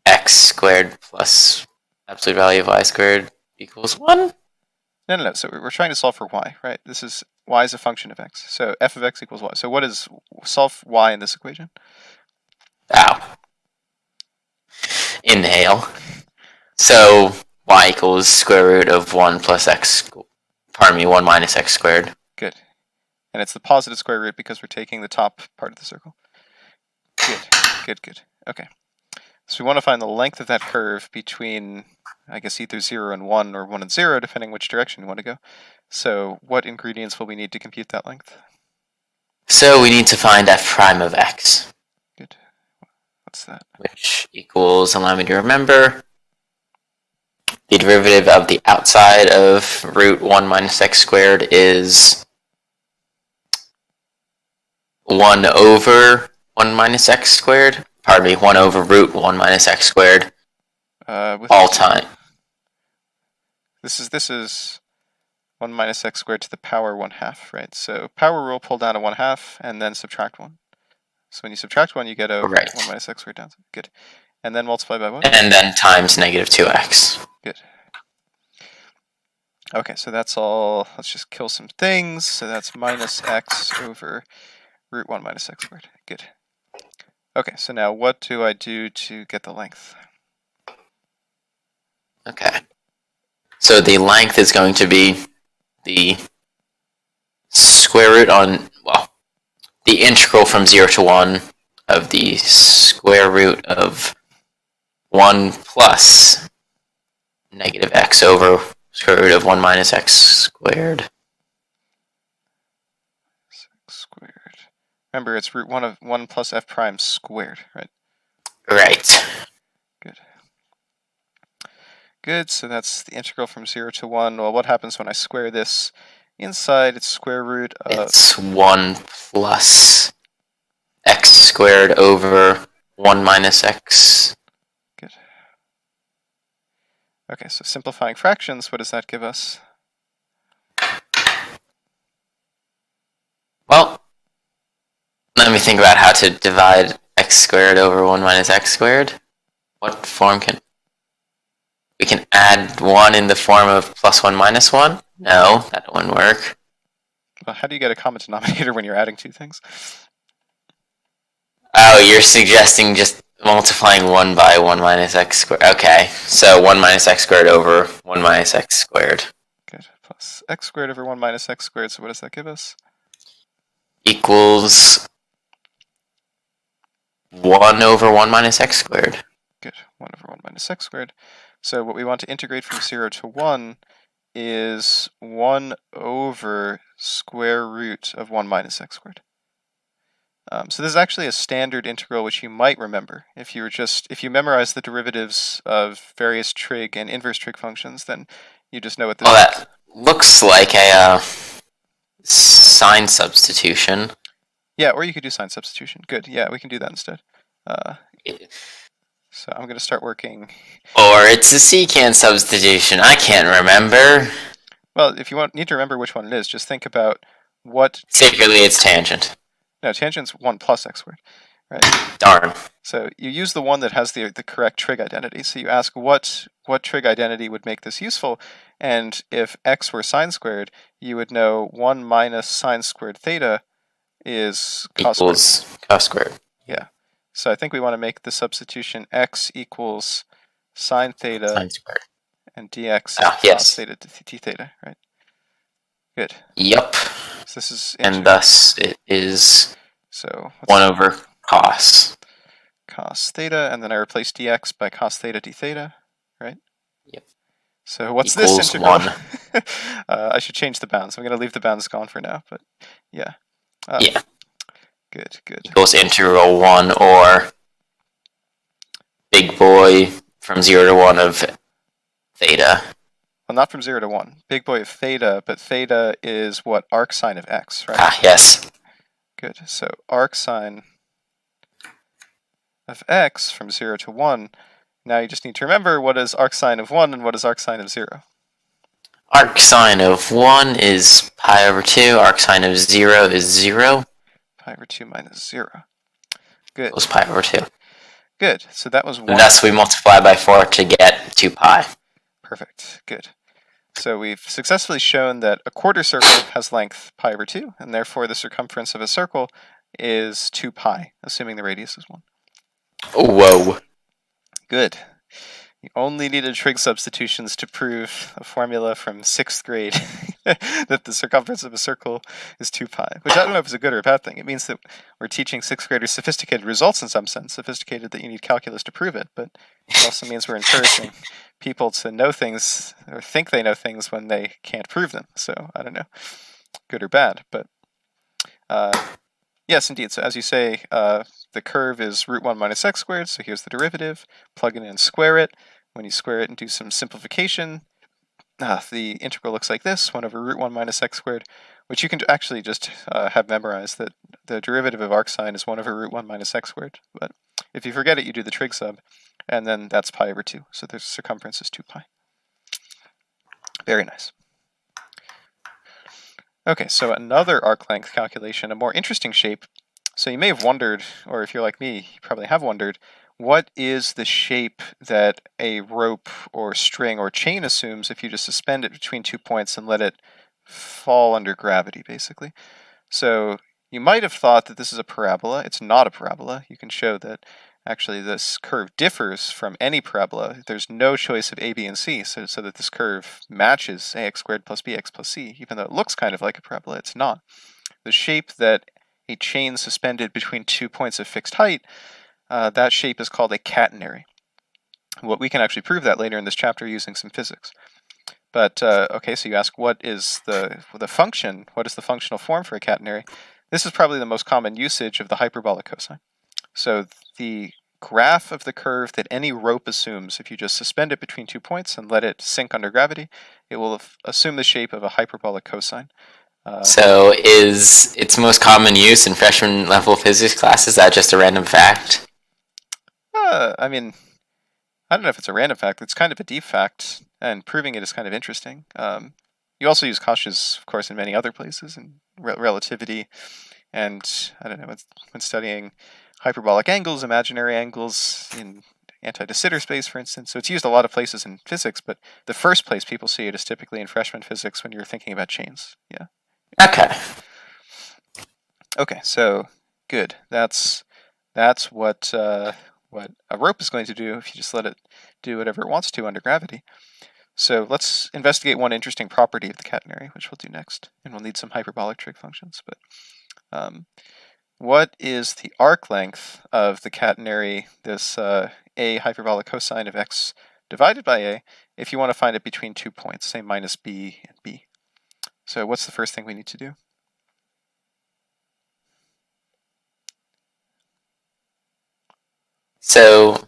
x squared plus absolute value of y squared equals 1? No. So we're trying to solve for y, right? This is y is a function of x. So f of x equals y. So what is solve y in this equation? Ow. Inhale. So y equals square root of 1 plus x, 1 minus x squared. Good. And it's the positive square root because we're taking the top part of the circle. Good. Okay. So we want to find the length of that curve between, I guess, either 0 and 1 or 1 and 0, depending which direction you want to go. So what ingredients will we need to compute that length? So we need to find f prime of x. Good. What's that? Which equals, allow me to remember, the derivative of the outside of root 1 minus x squared is 1 over 1 minus x squared. Pardon me, 1 over root 1 minus x squared all time. This is 1 minus x squared to the power 1/2, right? So power rule, pull down a 1/2 and then subtract 1. So when you subtract 1, you get a 1 minus x squared down. Good. And then multiply by what? And then times negative 2x. Good. Okay, so that's all. Let's just kill some things. So that's minus x over root 1 minus x squared. Good. Okay, so now what do I do to get the length? Okay. So the length is going to be the square root on, well, the integral from 0 to 1 of the square root of 1 plus negative x over square root of 1 minus x squared. X squared. Remember, it's root 1 of 1 plus f prime squared, right? Right. Good. Good, so that's the integral from 0 to 1. Well, what happens when I square this? Inside, it's square root of... It's 1 plus x squared over 1 minus x. Good. Okay, so simplifying fractions, what does that give us? Well, let me think about how to divide x squared over 1 minus x squared. What form can... We can add 1 in the form of plus 1 minus 1? No, that wouldn't work. Well, how do you get a common denominator when you're adding two things? Oh, you're suggesting just multiplying 1 by 1 minus x squared. Okay, so 1 minus x squared over 1 minus x squared. Good, plus x squared over 1 minus x squared, so what does that give us? Equals 1 over 1 minus x squared. Good, 1 over 1 minus x squared. So what we want to integrate from 0 to 1 is 1 over square root of 1 minus x squared. So this is actually a standard integral which you might remember. If you memorize the derivatives of various trig and inverse trig functions, then you just know what this is. Well, that looks like a sign substitution. Yeah, or you could do sign substitution. Good, yeah, we can do that instead. So I'm going to start working. Or it's a secant substitution. I can't remember. Well, if you need to remember which one it is, just think about what... Secretly, it's tangent. No, tangent's 1 plus x squared, right? Darn. So you use the one that has the correct trig identity. So you ask what trig identity would make this useful, and if x were sine squared, you would know 1 minus sine squared theta is cos squared. Equals cos squared. Yeah. So I think we want to make the substitution x equals sine theta Sine squared. and dx yes. cos theta to t theta, right? Good. Yep. So this is and thus it is so 1 over cos. Cos theta, and then I replace dx by cos theta d theta, right? Yep. So what's equals this integral? 1. I should change the bounds. I'm going to leave the bounds gone for now, but yeah. Yeah. Good, good. Equals integral 1 or big boy from 0 to 1 of theta. Well, not from 0 to 1. Big boy of theta, but theta is what? Arc sine of x, right? Ah, yes. Good. So arc sine of x from 0 to 1. Now you just need to remember what is arc sine of 1 and what is arc sine of 0. Arc sine of 1 is pi over 2. Arc sine of 0 is 0. Pi over 2 minus 0. Good. Equals pi over 2. Good. So that was 1. And thus we multiply by 4 to get 2 pi. Perfect. Good. So we've successfully shown that a quarter circle has length pi over 2, and therefore the circumference of a circle is 2 pi, assuming the radius is 1. Whoa. Good. You only needed trig substitutions to prove a formula from 6th grade. that the circumference of a circle is 2 pi, which I don't know if it's a good or a bad thing. It means that we're teaching 6th graders sophisticated results in some sense, sophisticated that you need calculus to prove it, but it also means we're encouraging people to know things or think they know things when they can't prove them. So I don't know, good or bad, but yes, indeed. So as you say, the curve is root 1 minus x squared, so here's the derivative. Plug it in and square it. When you square it and do some simplification, the integral looks like this, 1 over root 1 minus x squared, which you can actually just have memorized that the derivative of arcsine is 1 over root 1 minus x squared. But if you forget it, you do the trig sub, and then that's pi over 2. So the circumference is 2 pi. Very nice. Okay, so another arc length calculation, a more interesting shape. So you may have wondered, or if you're like me, you probably have wondered, what is the shape that a rope or string or chain assumes if you just suspend it between 2 points and let it fall under gravity, basically? So you might have thought that this is a parabola. It's not a parabola. You can show that actually this curve differs from any parabola. There's no choice of a, b, and c, so that this curve matches ax squared plus bx plus c, even though it looks kind of like a parabola, it's not. The shape that a chain suspended between 2 points of fixed height, that shape is called a catenary. Well, we can actually prove that later in this chapter using some physics. But, okay, so you ask what is the function, what is the functional form for a catenary? This is probably the most common usage of the hyperbolic cosine. So the graph of the curve that any rope assumes, if you just suspend it between 2 points and let it sink under gravity, it will assume the shape of a hyperbolic cosine. So is its most common use in freshman level physics class, is that just a random fact? I mean, I don't know if it's a random fact. It's kind of a deep fact, and proving it is kind of interesting. You also use Cauchy's, of course, in many other places, in relativity, and I don't know, when studying hyperbolic angles, imaginary angles, in anti-de Sitter space, for instance. So it's used a lot of places in physics, but the first place people see it is typically in freshman physics when you're thinking about chains. Yeah. Okay. Okay, so good. That's what a rope is going to do if you just let it do whatever it wants to under gravity. So let's investigate one interesting property of the catenary, which we'll do next, and we'll need some hyperbolic trig functions. But what is the arc length of the catenary, this a hyperbolic cosine of x divided by a, if you want to find it between 2 points, say minus b and b? So what's the first thing we need to do? So,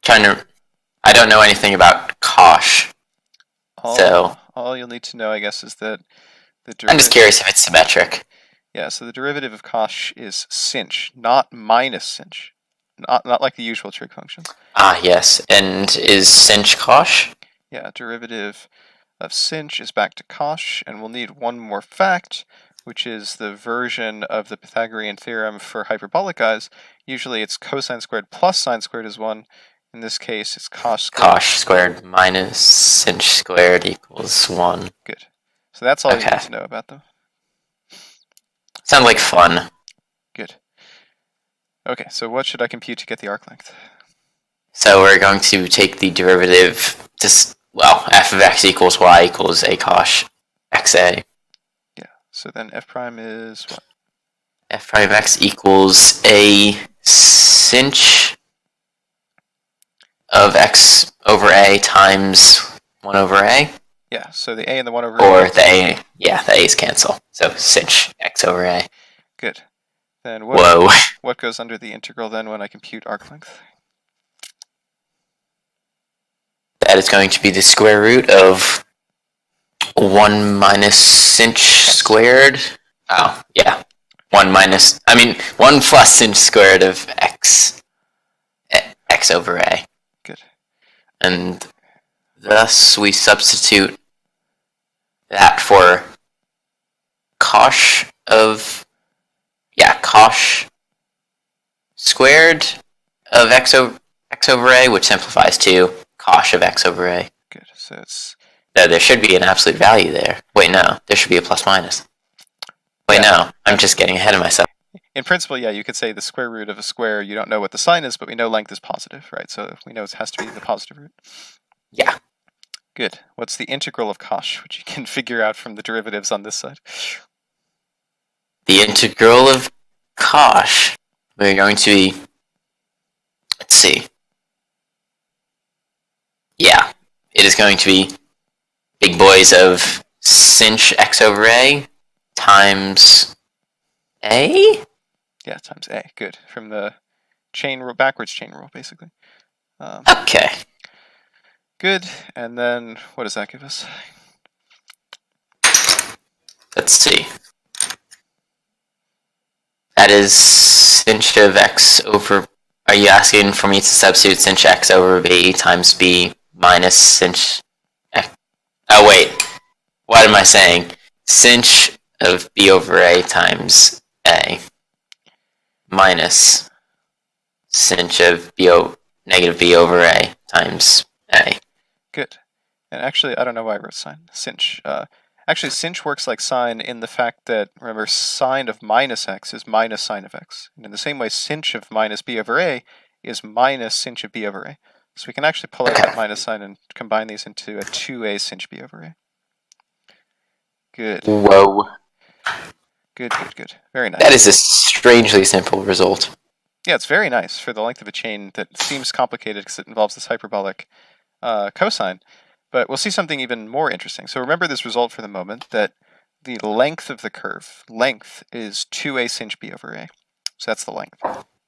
I don't know anything about Cauchy. All you'll need to know, I guess, is that the derivative... I'm just curious if it's symmetric. Yeah, so the derivative of Cauchy is sinh, not minus sinh. Not like the usual trig functions. Ah, yes. And is sinh Cauchy? Yeah, derivative of sinh is back to Cauchy, and we'll need one more fact, which is the version of the Pythagorean theorem for hyperbolic guys. Usually it's cosine squared plus sine squared is 1. In this case, it's cos squared. Cauchy squared minus sinh squared equals 1. Good. So that's all you need to know about them. Sounds like fun. Good. Okay, so what should I compute to get the arc length? So we're going to take the derivative, f of x equals y equals a Cauchy xa. Yeah, so then f prime is what? F prime of x equals a sinh of x over a times 1 over a. Yeah, so the a and the 1 over a. Or the a, yeah, the a's cancel. So sinh x over a. Good. Then what goes under the integral then when I compute arc length? That is going to be the square root of 1 minus sinh squared. Oh, yeah. 1 plus sinh squared of x over a. Good. And thus we substitute that for Cauchy squared of x over a, which simplifies to Cauchy of x over a. Good. So it's... There should be an absolute value there. Wait, no. There should be a plus minus. Wait, no. I'm just getting ahead of myself. In principle, yeah, you could say the square root of a square, you don't know what the sign is, but we know length is positive, right? So we know it has to be the positive root. Yeah. Good. What's the integral of cosh, which you can figure out from the derivatives on this side? The integral of cosh. We're going to be, let's see. Yeah, it is going to be big boys of sinh x over a times a? Yeah, times a. Good. From the chain rule, backwards chain rule, basically. Okay. Good. And then what does that give us? Let's see. That is sinh of x over... Are you asking for me to substitute sinh x over b times b minus sinh x? Oh, wait. What am I saying? Sinh of b over a times a minus sinh of negative b over a times a. Good. And actually, I don't know why I wrote sine. Sinh. Actually, sinh works like sine in the fact that, remember, sine of minus x is minus sine of x. And in the same way, sinh of minus b over a is minus sinh of b over a. So we can actually pull out that minus sign and combine these into a 2a sinh b over a. Good. Whoa. Good. Very nice. That is a strangely simple result. Yeah, it's very nice for the length of a chain that seems complicated because it involves this hyperbolic cosine. But we'll see something even more interesting. So remember this result for the moment, that the length of the curve, length, is 2a sinh b over a. So that's the length.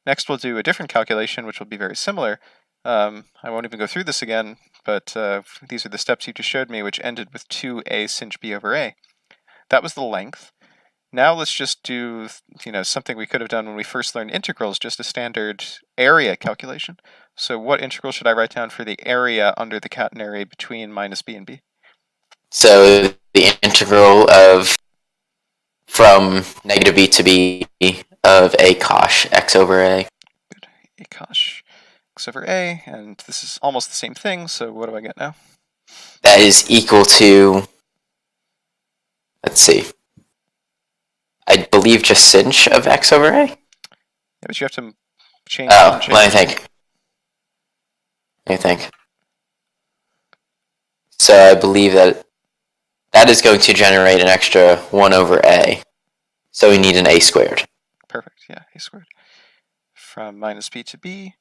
Next we'll do a different calculation, which will be very similar. I won't even go through this again, but these are the steps you just showed me, which ended with 2a sinh b over a. That was the length. Now let's just do, something we could have done when we first learned integrals, just a standard area calculation. So what integral should I write down for the area under the catenary between minus b and b? So the integral of from negative b to b of a cosh x over a. Good. A cosh x over a, and this is almost the same thing, so what do I get now? That is equal to, let's see, I believe just sinh of x over a? Yeah, but you have to change... let me think. So I believe that is going to generate an extra 1 over a. So we need an a squared. Perfect, yeah, a squared. From minus b to b.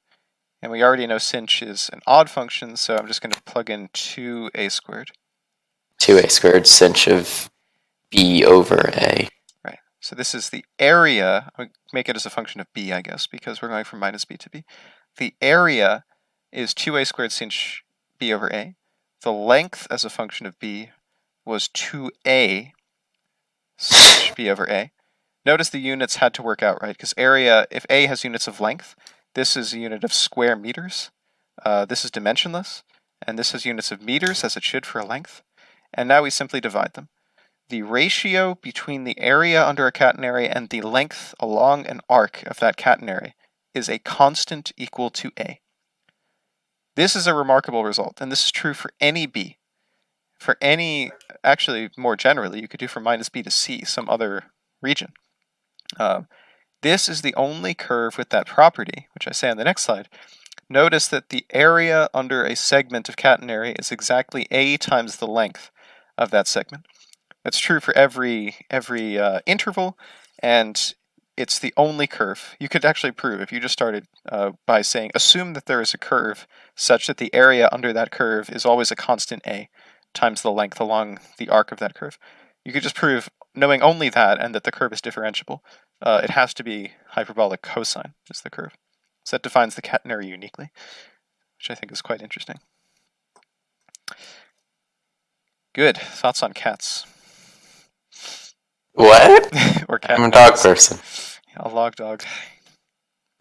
And we already know sinh is an odd function, so I'm just going to plug in 2a squared. 2a squared sinh of b over a. Right, so this is the area. I'll make it as a function of b, I guess, because we're going from minus b to b. The area is 2a squared sinh b over a. The length as a function of b was 2a sinh b over a. Notice the units had to work out, right? Because area, if a has units of length, this is a unit of square meters. This is dimensionless. And this has units of meters, as it should for a length. And now we simply divide them. The ratio between the area under a catenary and the length along an arc of that catenary is a constant equal to a. This is a remarkable result, and this is true for any b. For any, actually more generally, you could do from minus b to c, some other region. This is the only curve with that property, which I say on the next slide. Notice that the area under a segment of catenary is exactly a times the length of that segment. That's true for every interval, and it's the only curve. You could actually prove, if you just started by saying, assume that there is a curve such that the area under that curve is always a constant a times the length along the arc of that curve. You could just prove, knowing only that, and that the curve is differentiable, it has to be hyperbolic cosine, is the curve. So that defines the catenary uniquely, which I think is quite interesting. Good. Thoughts on cats? What? Or cat I'm a dog person. Yeah, a log dog.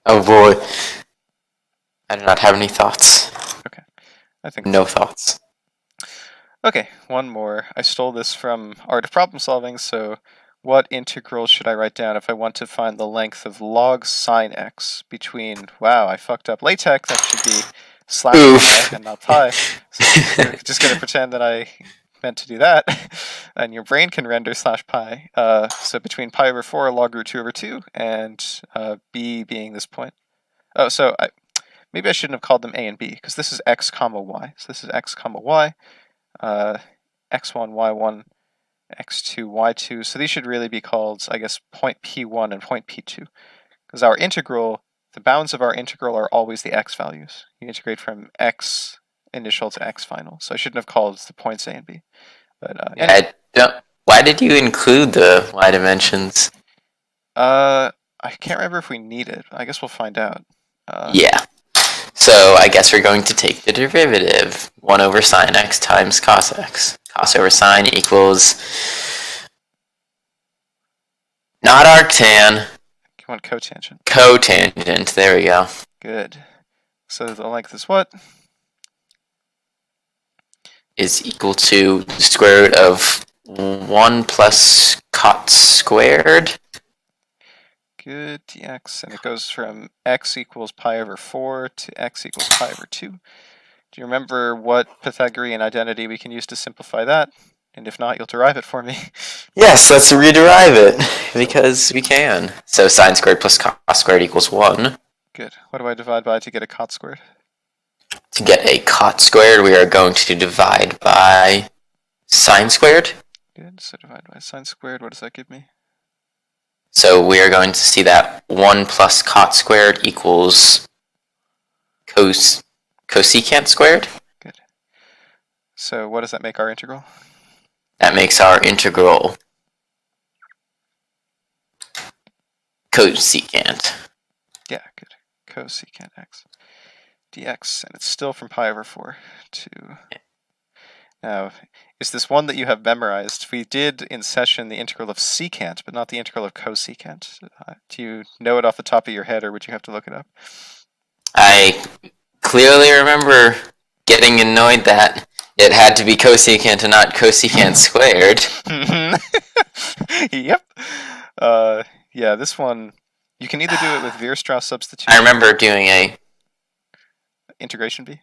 Oh boy. I do not have any thoughts. Okay. I think no thoughts. Okay, one more. I stole this from Art of Problem Solving, so what integral should I write down if I want to find the length of log sine x between, wow, I fucked up LaTeX, that should be slash pi and not pi. So we're just going to pretend that I meant to do that, and your brain can render slash pi. So between pi over 4 log root 2 over 2, and b being this point. Oh, so maybe I shouldn't have called them a and b, because this is x comma y. So this is x comma y. x1, y1, x2, y2. So these should really be called, I guess, point P1 and point P2. Because our integral, the bounds of our integral are always the x values. You integrate from x initial to x final. So I shouldn't have called the points A and B. But anyway. Why did you include the y dimensions? I can't remember if we need it. I guess we'll find out. Yeah. So I guess we're going to take the derivative. 1 over sine x times cos x. Cos over sine equals not arctan. You want cotangent. Cotangent. There we go. Good. So the length is what? Is equal to the square root of 1 plus cot squared. Good, dx, and it goes from x equals pi over 4 to x equals pi over 2. Do you remember what Pythagorean identity we can use to simplify that? And if not, you'll derive it for me. Yes, let's rederive it, because we can. So sine squared plus cos squared equals 1. Good. What do I divide by to get a cot squared? To get a cot squared, we are going to divide by sine squared. Good, so divide by sine squared, what does that give me? So we are going to see that 1 plus cot squared equals cosecant squared. Good. So what does that make our integral? That makes our integral cosecant. Yeah, good. Cosecant x dx, and it's still from pi over 4 to... Now, is this one that you have memorized? We did in session the integral of secant, but not the integral of cosecant. Do you know it off the top of your head, or would you have to look it up? I clearly remember getting annoyed that it had to be cosecant and not cosecant squared. Yep. Yeah, this one, you can either do it with Weierstrass substitution. I remember doing a... Integration B?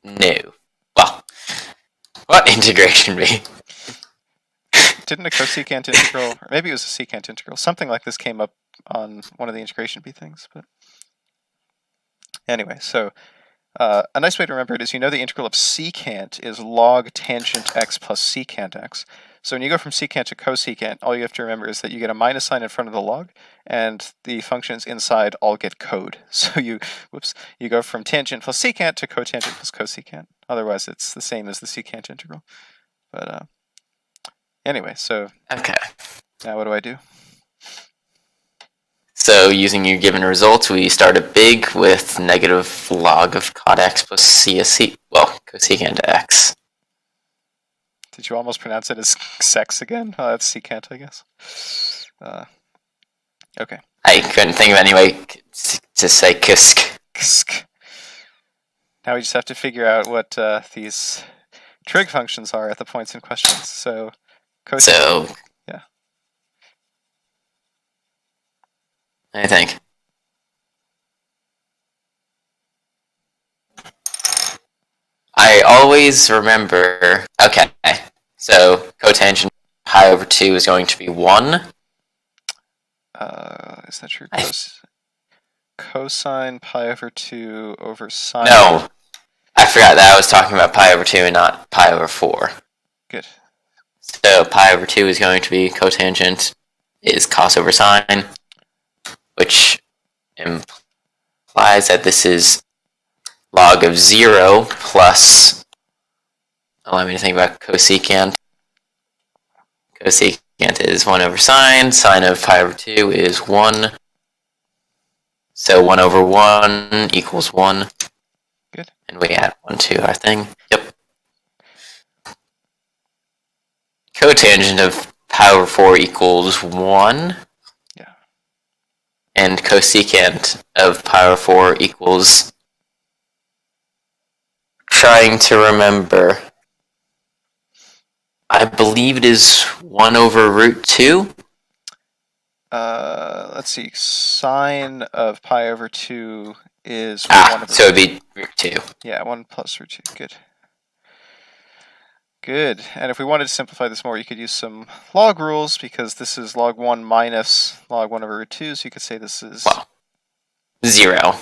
No. Well, what integration be? Didn't a cosecant integral, or maybe it was a secant integral, something like this came up on one of the integration B things, but anyway, so a nice way to remember it is, you know, the integral of secant is log tangent x plus secant x. So when you go from secant to cosecant, all you have to remember is that you get a minus sign in front of the log, and the functions inside all get code. So you go from tangent plus secant to cotangent plus cosecant. Otherwise, it's the same as the secant integral. But anyway, so Okay. now what do I do? So using your given results, we started big with negative log of cot x plus cosecant x. Did you almost pronounce it as sex again? Oh, that's secant, I guess. Okay. I couldn't think of any way to say kisk. Ksk. Now we just have to figure out what these trig functions are at the points in question. So, yeah. I think. I always remember... Okay, so cotangent pi over 2 is going to be 1. Is that true? Cosine pi over 2 over sine... No, I forgot that I was talking about pi over 2 and not pi over 4. Good. So pi over 2 is going to be cotangent is cos over sine, which implies that this is log of 0 plus... Allow me to think about cosecant. Cosecant is 1 over sine. Sine of pi over 2 is 1. So 1 over 1 equals 1. Good. And we add 1 to our thing. Yep. Cotangent of pi over 4 equals 1. Yeah. And cosecant of pi over 4 equals... Trying to remember... I believe it is 1 over root 2. Let's see. Sine of pi over 2 is 1 over so it'd be root 2. Yeah, 1 plus root 2. Good. Good. And if we wanted to simplify this more, you could use some log rules, because this is log 1 minus log 1 over root 2, so you could say this is... Well, 0.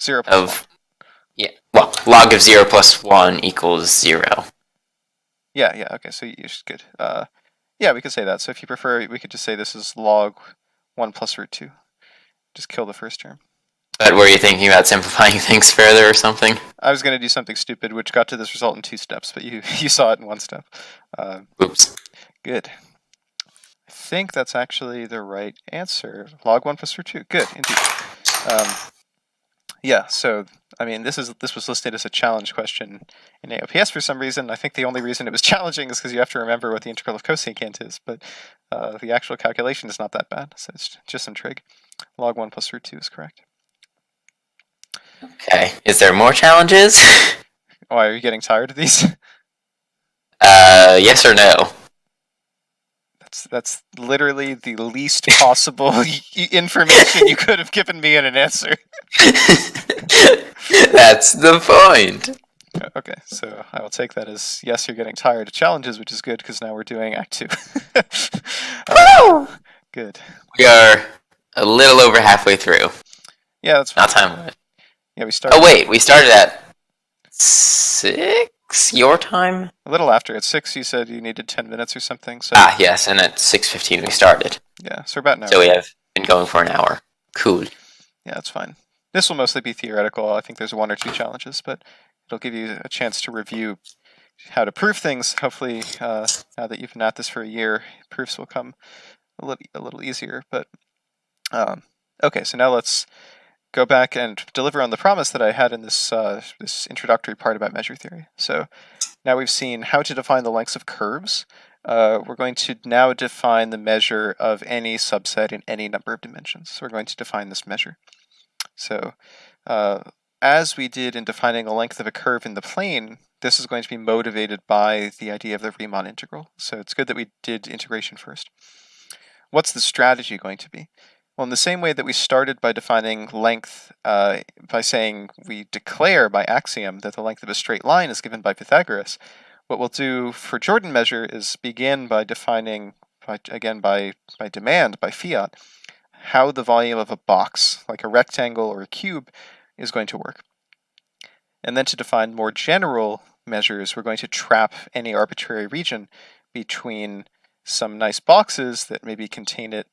0 plus of 1. Yeah. Well, log of 0 plus 1 equals 0. Yeah, okay, so you're good. Yeah, we could say that. So if you prefer, we could just say this is log 1 plus root 2. Just kill the first term. But were you thinking about simplifying things further or something? I was going to do something stupid, which got to this result in 2 steps, but you saw it in 1 step. Oops. Good. I think that's actually the right answer. Log 1 plus root 2. Good, indeed. Yeah, so I mean, this was listed as a challenge question in AOPS for some reason. I think the only reason it was challenging is because you have to remember what the integral of cosecant is, but the actual calculation is not that bad, so it's just some trig. Log 1 plus root 2 is correct. Okay. Is there more challenges? Why, are you getting tired of these? Yes or no? That's literally the least possible information you could have given me in an answer. That's the point. Okay, so I will take that as yes, you're getting tired of challenges, which is good because now we're doing Act 2. Good. We are a little over halfway through. Yeah, that's fine. Not time limit. Yeah, we started. Oh wait, we started at 6 your time? A little after. At 6, you said you needed 10 minutes or something. So Yes, and at 6:15 we started. yeah, so about an hour. So we have been going for an hour. Cool. Yeah, that's fine. This will mostly be theoretical. I think there's 1 or 2 challenges, but it'll give you a chance to review how to prove things. Hopefully, now that you've been at this for a year, proofs will come a little easier. But okay, so now let's go back and deliver on the promise that I had in this this introductory part about measure theory. So now we've seen how to define the lengths of curves. We're going to now define the measure of any subset in any number of dimensions. So we're going to define this measure. So as we did in defining the length of a curve in the plane, this is going to be motivated by the idea of the Riemann integral. So it's good that we did integration first. What's the strategy going to be? Well, in the same way that we started by defining length by saying we declare by axiom that the length of a straight line is given by Pythagoras, what we'll do for Jordan measure is begin by defining, by demand, by fiat, how the volume of a box, like a rectangle or a cube, is going to work. And then to define more general measures, we're going to trap any arbitrary region between some nice boxes that maybe contain it.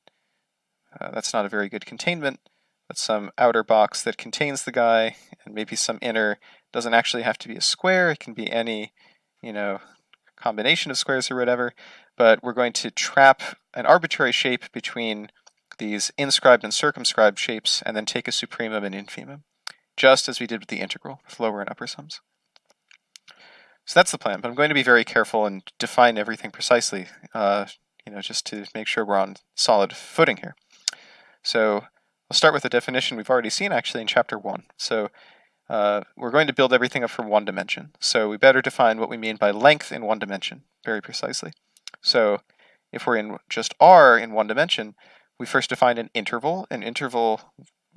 That's not a very good containment, but some outer box that contains the guy, and maybe some inner. Doesn't actually have to be a square. It can be any, combination of squares or whatever. But we're going to trap an arbitrary shape between these inscribed and circumscribed shapes, and then take a supremum and infimum, just as we did with the integral, with lower and upper sums. So that's the plan, but I'm going to be very careful and define everything precisely, just to make sure we're on solid footing here. So we'll start with a definition we've already seen actually in chapter 1. So we're going to build everything up from 1 dimension. So we better define what we mean by length in 1 dimension very precisely. So if we're in just R in 1 dimension, we first define an interval. An interval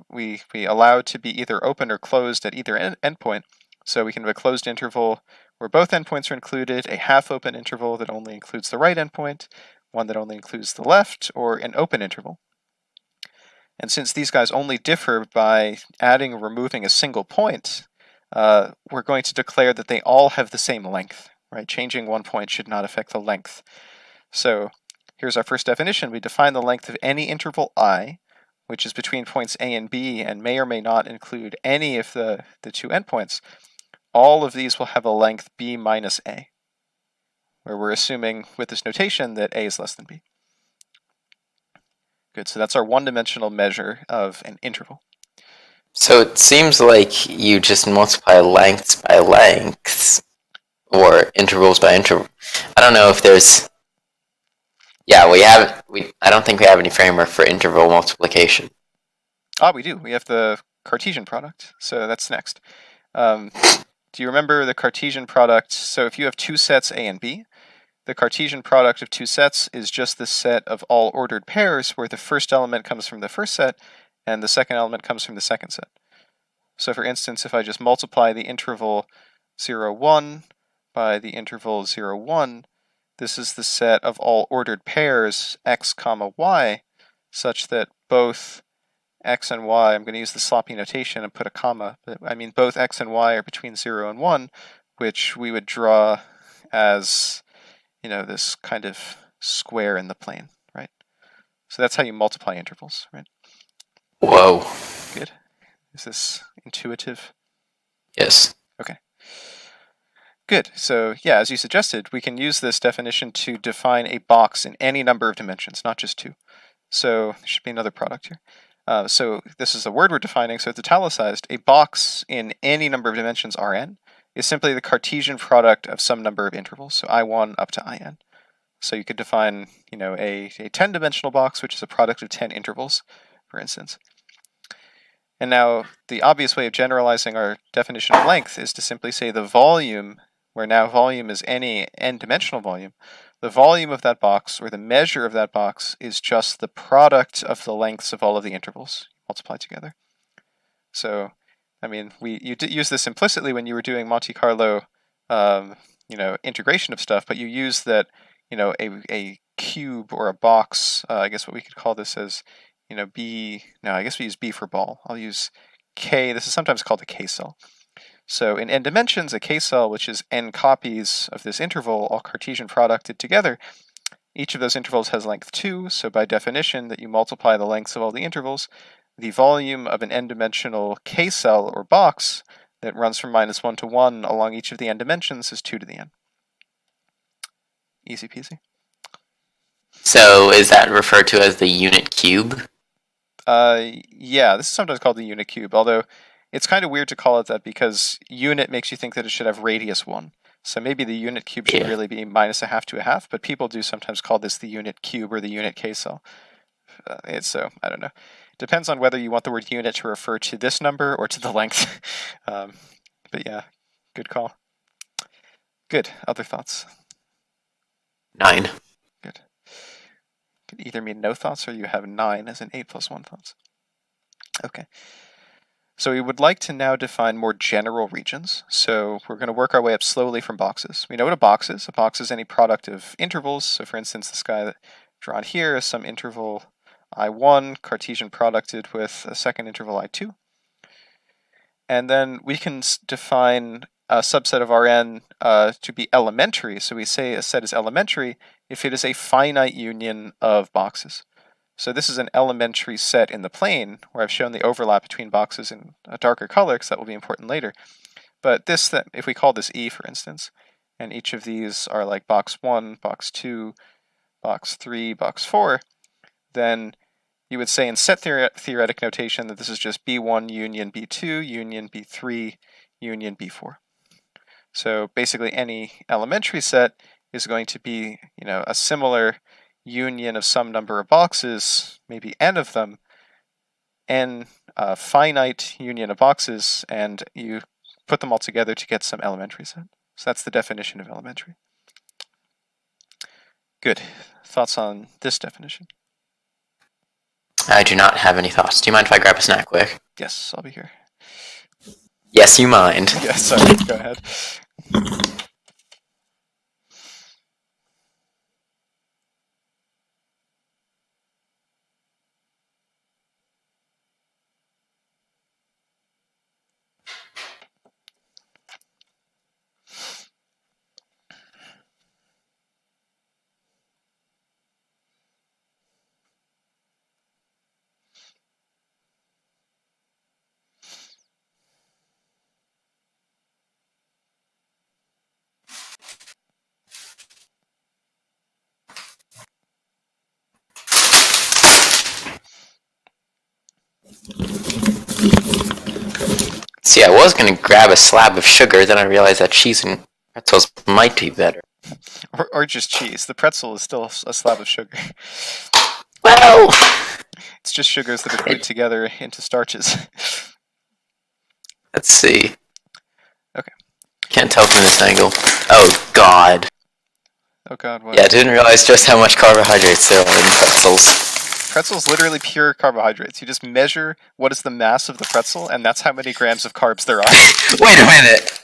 we allow to be either open or closed at either endpoint. So we can have a closed interval where both endpoints are included, a half-open interval that only includes the right endpoint, one that only includes the left, or an open interval. And since these guys only differ by adding or removing a single point, we're going to declare that they all have the same length, right? Changing one point should not affect the length. So here's our first definition. We define the length of any interval I, which is between points A and B, and may or may not include any of the 2 endpoints. All of these will have a length B minus A, where we're assuming with this notation that A is less than B. Good, so that's our 1-dimensional measure of an interval. So it seems like you just multiply lengths by lengths, or intervals by interval. I don't know if there's... Yeah, I don't think we have any framework for interval multiplication. We do. We have the Cartesian product, so that's next. Do you remember the Cartesian product? So if you have 2 sets A and B, the Cartesian product of 2 sets is just the set of all ordered pairs where the first element comes from the first set and the second element comes from the second set. So for instance, if I just multiply the interval 0, 1 by the interval 0, 1, this is the set of all ordered pairs x comma y, such that both x and y, I'm going to use the sloppy notation and put a comma, but I mean both x and y are between 0 and 1, which we would draw as, this kind of square in the plane, right? So that's how you multiply intervals, right? Whoa. Good. Is this intuitive? Yes. Okay. Good. So yeah, as you suggested, we can use this definition to define a box in any number of dimensions, not just 2. So there should be another product here. So this is a word we're defining, so it's italicized. A box in any number of dimensions Rn is simply the Cartesian product of some number of intervals, so I1 up to In. So you could define, a 10-dimensional box, which is a product of 10 intervals, for instance. And now the obvious way of generalizing our definition of length is to simply say the volume, where now volume is any n-dimensional volume, the volume of that box, or the measure of that box, is just the product of the lengths of all of the intervals multiplied together. So, I mean, you did use this implicitly when you were doing Monte Carlo, integration of stuff, but you use that, a cube or a box, I guess what we could call this as, B, no, I guess we use B for ball. I'll use K, this is sometimes called a K-cell. So in n dimensions, a K-cell, which is n copies of this interval, all Cartesian producted together, each of those intervals has length 2, so by definition that you multiply the lengths of all the intervals, the volume of an n-dimensional K-cell or box that runs from -1 to 1 along each of the n dimensions is 2 to the n. Easy peasy. So is that referred to as the unit cube? Yeah, this is sometimes called the unit cube, although it's kind of weird to call it that because unit makes you think that it should have radius 1. So maybe the unit cube should really be -1/2 to 1/2, but people do sometimes call this the unit cube or the unit K-cell. So, I don't know. Depends on whether you want the word unit to refer to this number or to the length. But yeah, good call. Good. Other thoughts? 9. Good. Could either mean no thoughts or you have 9 as in 8 plus 1 thoughts. Okay. So we would like to now define more general regions. So we're going to work our way up slowly from boxes. We know what a box is. A box is any product of intervals. So for instance, this guy drawn here is some interval I1, Cartesian producted with a second interval I2. And then we can define a subset of Rn to be elementary. So we say a set is elementary if it is a finite union of boxes. So this is an elementary set in the plane, where I've shown the overlap between boxes in a darker color, because that will be important later. But this, if we call this E, for instance, and each of these are like box 1, box 2, box 3, box 4, then you would say in set theoretic notation that this is just B1 union B2 union B3 union B4. So basically any elementary set is going to be, a similar union of some number of boxes, maybe n of them, n finite union of boxes, and you put them all together to get some elementary set. So that's the definition of elementary. Good. Thoughts on this definition? I do not have any thoughts. Do you mind if I grab a snack quick? Yes, I'll be here. Yes, you mind. Yeah, sorry, go ahead. See, I was going to grab a slab of sugar, then I realized that cheese and pretzels might be better. Or just cheese. The pretzel is still a slab of sugar. Well, it's just sugars that are glued together into starches. Let's see. Okay. Can't tell from this angle. Oh, God. Oh, God, what? Yeah, I didn't realize just how much carbohydrates there are in pretzels. Pretzel's literally pure carbohydrates. You just measure what is the mass of the pretzel, and that's how many grams of carbs there are. Wait a minute!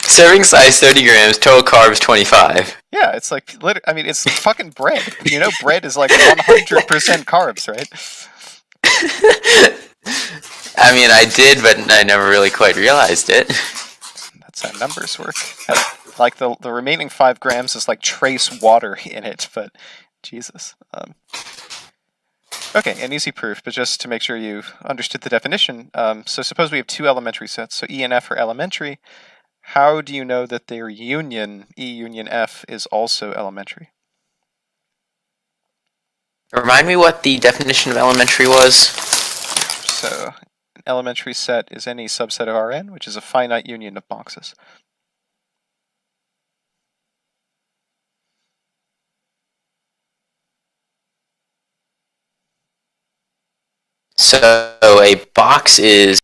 Serving size 30 grams, total carbs 25. Yeah, it's like, it's fucking bread. Bread is like 100% carbs, right? I mean, I did, but I never really quite realized it. That's how numbers work. Like the remaining 5 grams is like trace water in it, but Jesus. Okay, an easy proof, but just to make sure you understood the definition. So suppose we have 2 elementary sets, so E and F are elementary. How do you know that their union, E union F, is also elementary? Remind me what the definition of elementary was? So an elementary set is any subset of Rn, which is a finite union of boxes. So a box is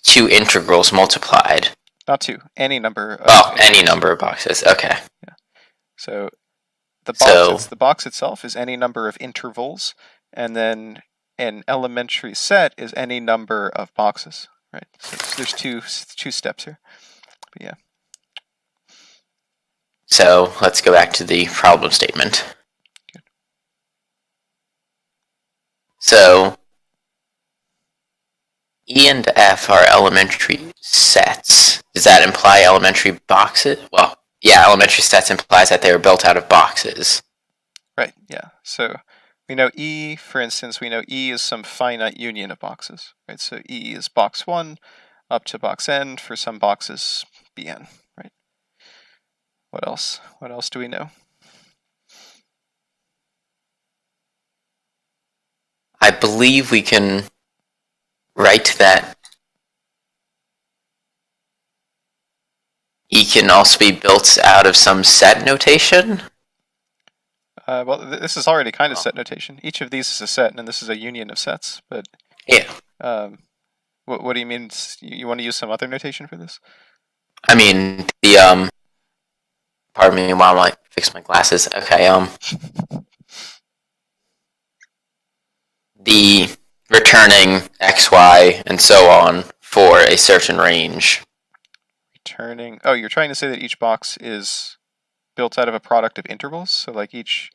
2 integrals multiplied. Not 2, any number of Oh, any number of boxes. Okay. Yeah. So the box itself is any number of intervals, and then an elementary set is any number of boxes, right? So there's two steps here. But yeah. So let's go back to the problem statement. Good. So E and F are elementary sets. Does that imply elementary boxes? Well, yeah, elementary sets implies that they are built out of boxes. Right, yeah. So we know E, for instance, we know E is some finite union of boxes, right? So E is box 1 up to box n for some boxes Bn, right? What else? What else do we know? I believe we can write that E can also be built out of some set notation. Well, this is already kind of set notation. Each of these is a set, and this is a union of sets. But yeah, what do you mean? You want to use some other notation for this? I mean the Pardon me while I fix my glasses. Okay, the returning x, y, and so on for a certain range. Returning. Oh, you're trying to say that each box is built out of a product of intervals? So like each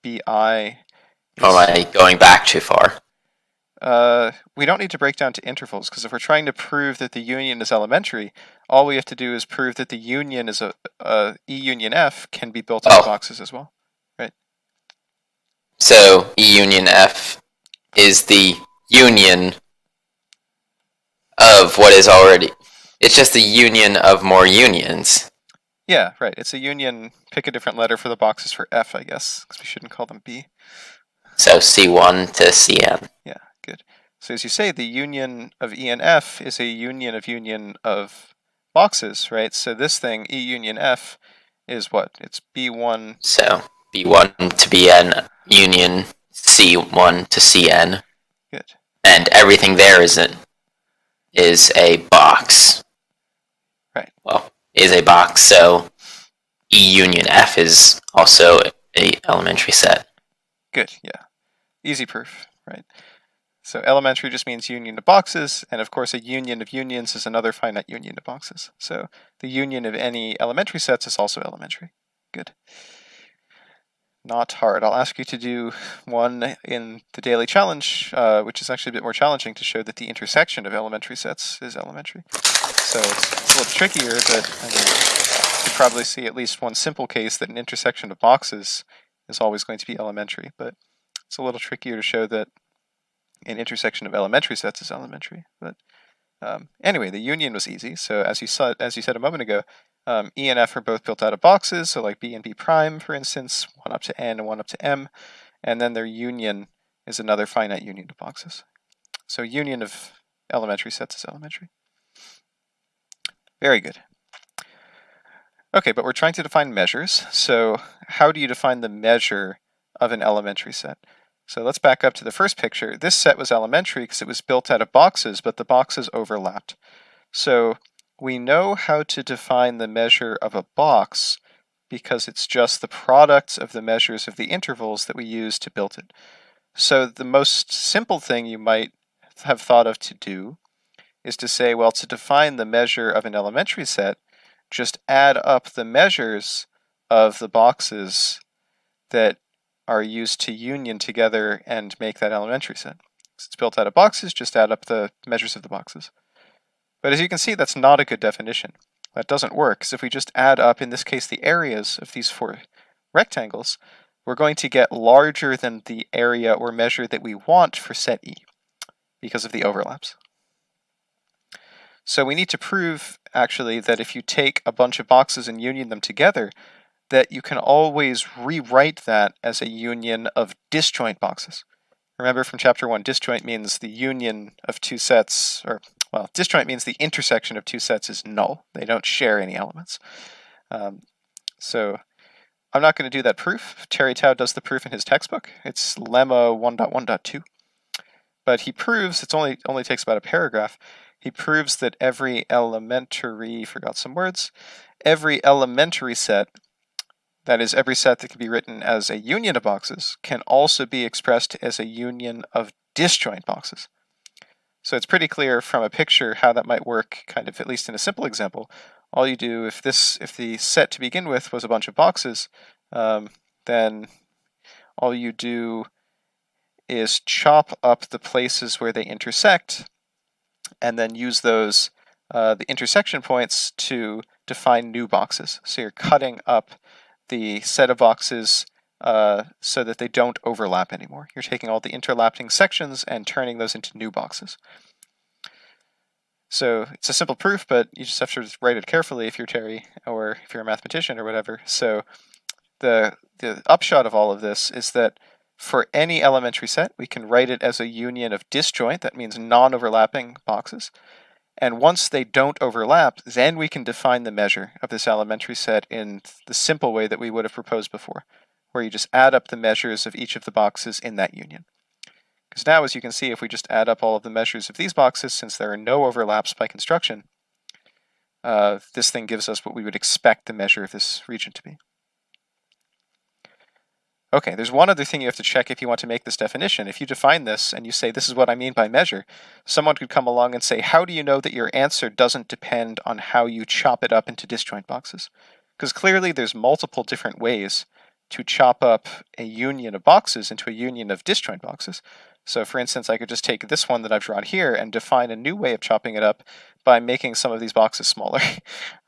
bi. Or am I going back too far? We don't need to break down to intervals, because if we're trying to prove that the union is elementary, all we have to do is prove that the union is a E union F can be built out of boxes as well, right? So E union F is the union of what is already. It's just the union of more unions. Yeah, right. It's a union. Pick a different letter for the boxes for F, I guess, because we shouldn't call them B. So C1 to Cn. Yeah, good. So as you say, the union of E and F is a union of boxes, right? So this thing, E union F, is what? It's B1. So B1 to Bn union C1 to Cn. Good. And everything there is a box. Right. Well, is a box, so E union F is also a elementary set. Good, yeah. Easy proof, right? So elementary just means union of boxes, and of course a union of unions is another finite union of boxes. So the union of any elementary sets is also elementary. Good. Not hard. I'll ask you to do one in the daily challenge, which is actually a bit more challenging, to show that the intersection of elementary sets is elementary. So it's a little trickier, but I mean, you could probably see at least one simple case that an intersection of boxes is always going to be elementary, but it's a little trickier to show that an intersection of elementary sets is elementary. But anyway, the union was easy. So as you said a moment ago, E and F are both built out of boxes, so like B and B prime, for instance, 1 up to n and 1 up to m, and then their union is another finite union of boxes. So union of elementary sets is elementary. Very good. Okay, but we're trying to define measures. So how do you define the measure of an elementary set? So let's back up to the first picture. This set was elementary because it was built out of boxes, but the boxes overlapped. So we know how to define the measure of a box because it's just the product of the measures of the intervals that we use to build it. So the most simple thing you might have thought of to do is to say, well, to define the measure of an elementary set, just add up the measures of the boxes that are used to union together and make that elementary set. Since it's built out of boxes, just add up the measures of the boxes. But as you can see, that's not a good definition. That doesn't work, because if we just add up, in this case, the areas of these 4 rectangles, we're going to get larger than the area or measure that we want for set E because of the overlaps. So we need to prove, actually, that if you take a bunch of boxes and union them together, that you can always rewrite that as a union of disjoint boxes. Remember from chapter 1, disjoint means the union of 2 sets, or, well, disjoint means the intersection of 2 sets is null. They don't share any elements. So I'm not going to do that proof. Terry Tao does the proof in his textbook. It's lemma 1.1.2. But he proves, it only takes about a paragraph, he proves that every elementary set, that is, every set that can be written as a union of boxes, can also be expressed as a union of disjoint boxes. So it's pretty clear from a picture how that might work, kind of at least in a simple example. All you do, if the set to begin with was a bunch of boxes, then all you do is chop up the places where they intersect, and then use those the intersection points to define new boxes. So you're cutting up the set of boxes so that they don't overlap anymore. You're taking all the interlapping sections and turning those into new boxes. So it's a simple proof, but you just have to write it carefully if you're Terry, or if you're a mathematician or whatever. So the upshot of all of this is that for any elementary set, we can write it as a union of disjoint, that means non-overlapping boxes. And once they don't overlap, then we can define the measure of this elementary set in the simple way that we would have proposed before, where you just add up the measures of each of the boxes in that union. Because now, as you can see, if we just add up all of the measures of these boxes, since there are no overlaps by construction, this thing gives us what we would expect the measure of this region to be. Okay, there's one other thing you have to check if you want to make this definition. If you define this and you say, this is what I mean by measure, someone could come along and say, how do you know that your answer doesn't depend on how you chop it up into disjoint boxes? Because clearly there's multiple different ways to chop up a union of boxes into a union of disjoint boxes. So for instance, I could just take this one that I've drawn here and define a new way of chopping it up by making some of these boxes smaller.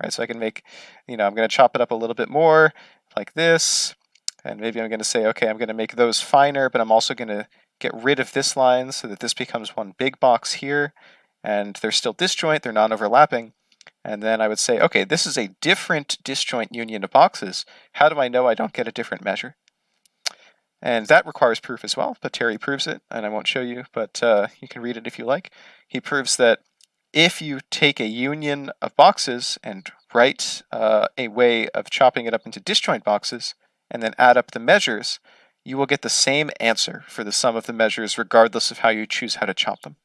Right? So I can make, I'm going to chop it up a little bit more like this. And maybe I'm going to say, okay, I'm going to make those finer, but I'm also going to get rid of this line so that this becomes one big box here. And they're still disjoint, they're non-overlapping. And then I would say, okay, this is a different disjoint union of boxes. How do I know I don't get a different measure? And that requires proof as well, but Terry proves it, and I won't show you, but you can read it if you like. He proves that if you take a union of boxes and write a way of chopping it up into disjoint boxes, and then add up the measures, you will get the same answer for the sum of the measures regardless of how you choose how to chop them.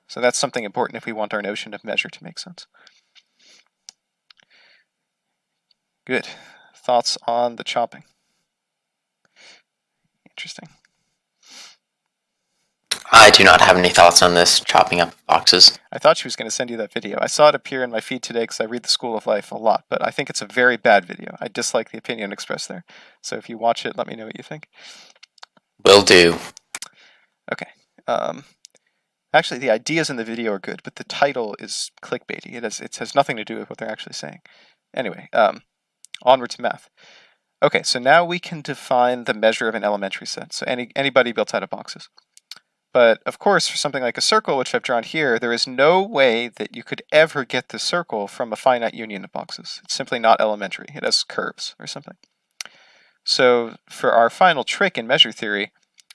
So that's something important if we want our notion of measure to make sense. Good. Thoughts on the chopping? Interesting. I do not have any thoughts on this chopping up boxes. I thought she was going to send you that video. I saw it appear in my feed today because I read the School of Life a lot, but I think it's a very bad video. I dislike the opinion expressed there. So if you watch it, let me know what you think. Will do. Okay. Actually, the ideas in the video are good, but the title is clickbaity. It has nothing to do with what they're actually saying. Anyway, onward to math. Okay, so now we can define the measure of an elementary set. So anybody built out of boxes. But of course, for something like a circle, which I've drawn here, there is no way that you could ever get the circle from a finite union of boxes. It's simply not elementary. It has curves or something. So for our final trick in measure theory,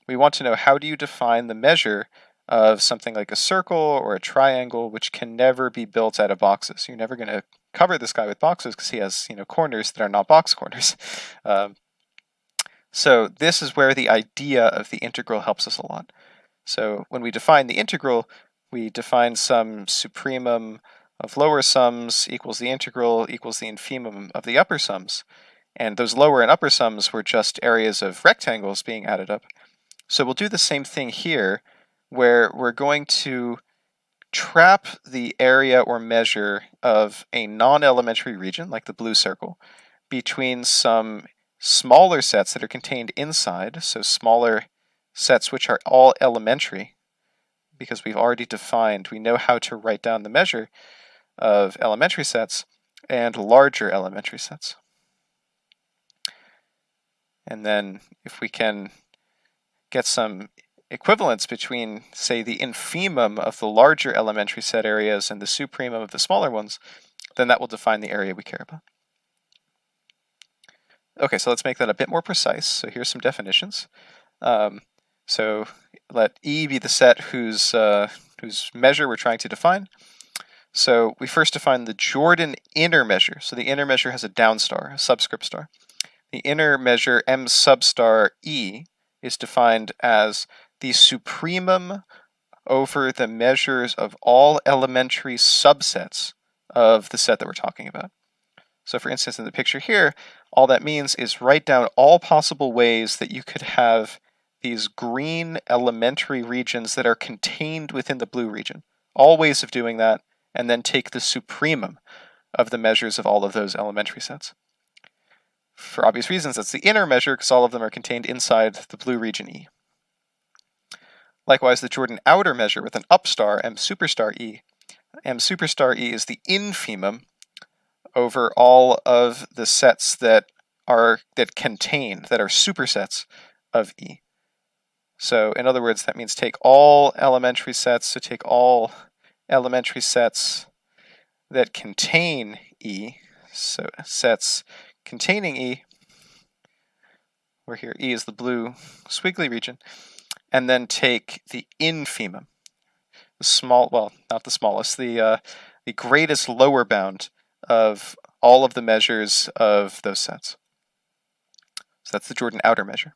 we want to know, how do you define the measure of something like a circle or a triangle, which can never be built out of boxes? You're never going to cover this guy with boxes because he has, corners that are not box corners. So this is where the idea of the integral helps us a lot. So when we define the integral, we define some supremum of lower sums equals the integral equals the infimum of the upper sums. And those lower and upper sums were just areas of rectangles being added up. So we'll do the same thing here, where we're going to trap the area or measure of a non-elementary region, like the blue circle, between some smaller sets that are contained inside, so smaller sets which are all elementary, because we've already defined, we know how to write down the measure of elementary sets, and larger elementary sets. And then if we can get some equivalence between, say, the infimum of the larger elementary set areas and the supremum of the smaller ones, then that will define the area we care about. Okay, so let's make that a bit more precise. So here's some definitions. So let E be the set whose measure we're trying to define. So we first define the Jordan inner measure. So the inner measure has a down star, a subscript star. The inner measure M sub star E is defined as the supremum over the measures of all elementary subsets of the set that we're talking about. So for instance, in the picture here, all that means is write down all possible ways that you could have these green elementary regions that are contained within the blue region. All ways of doing that, and then take the supremum of the measures of all of those elementary sets. For obvious reasons, that's the inner measure, because all of them are contained inside the blue region E. Likewise, the Jordan outer measure with an up star, M superstar E. M superstar E is the infimum over all of the sets that are supersets of E. So in other words, that means take all elementary sets, so take all elementary sets that contain E, so sets containing E, where here E is the blue squiggly region, and then take the infimum, the small, well, not the smallest, the greatest lower bound of all of the measures of those sets. So that's the Jordan outer measure.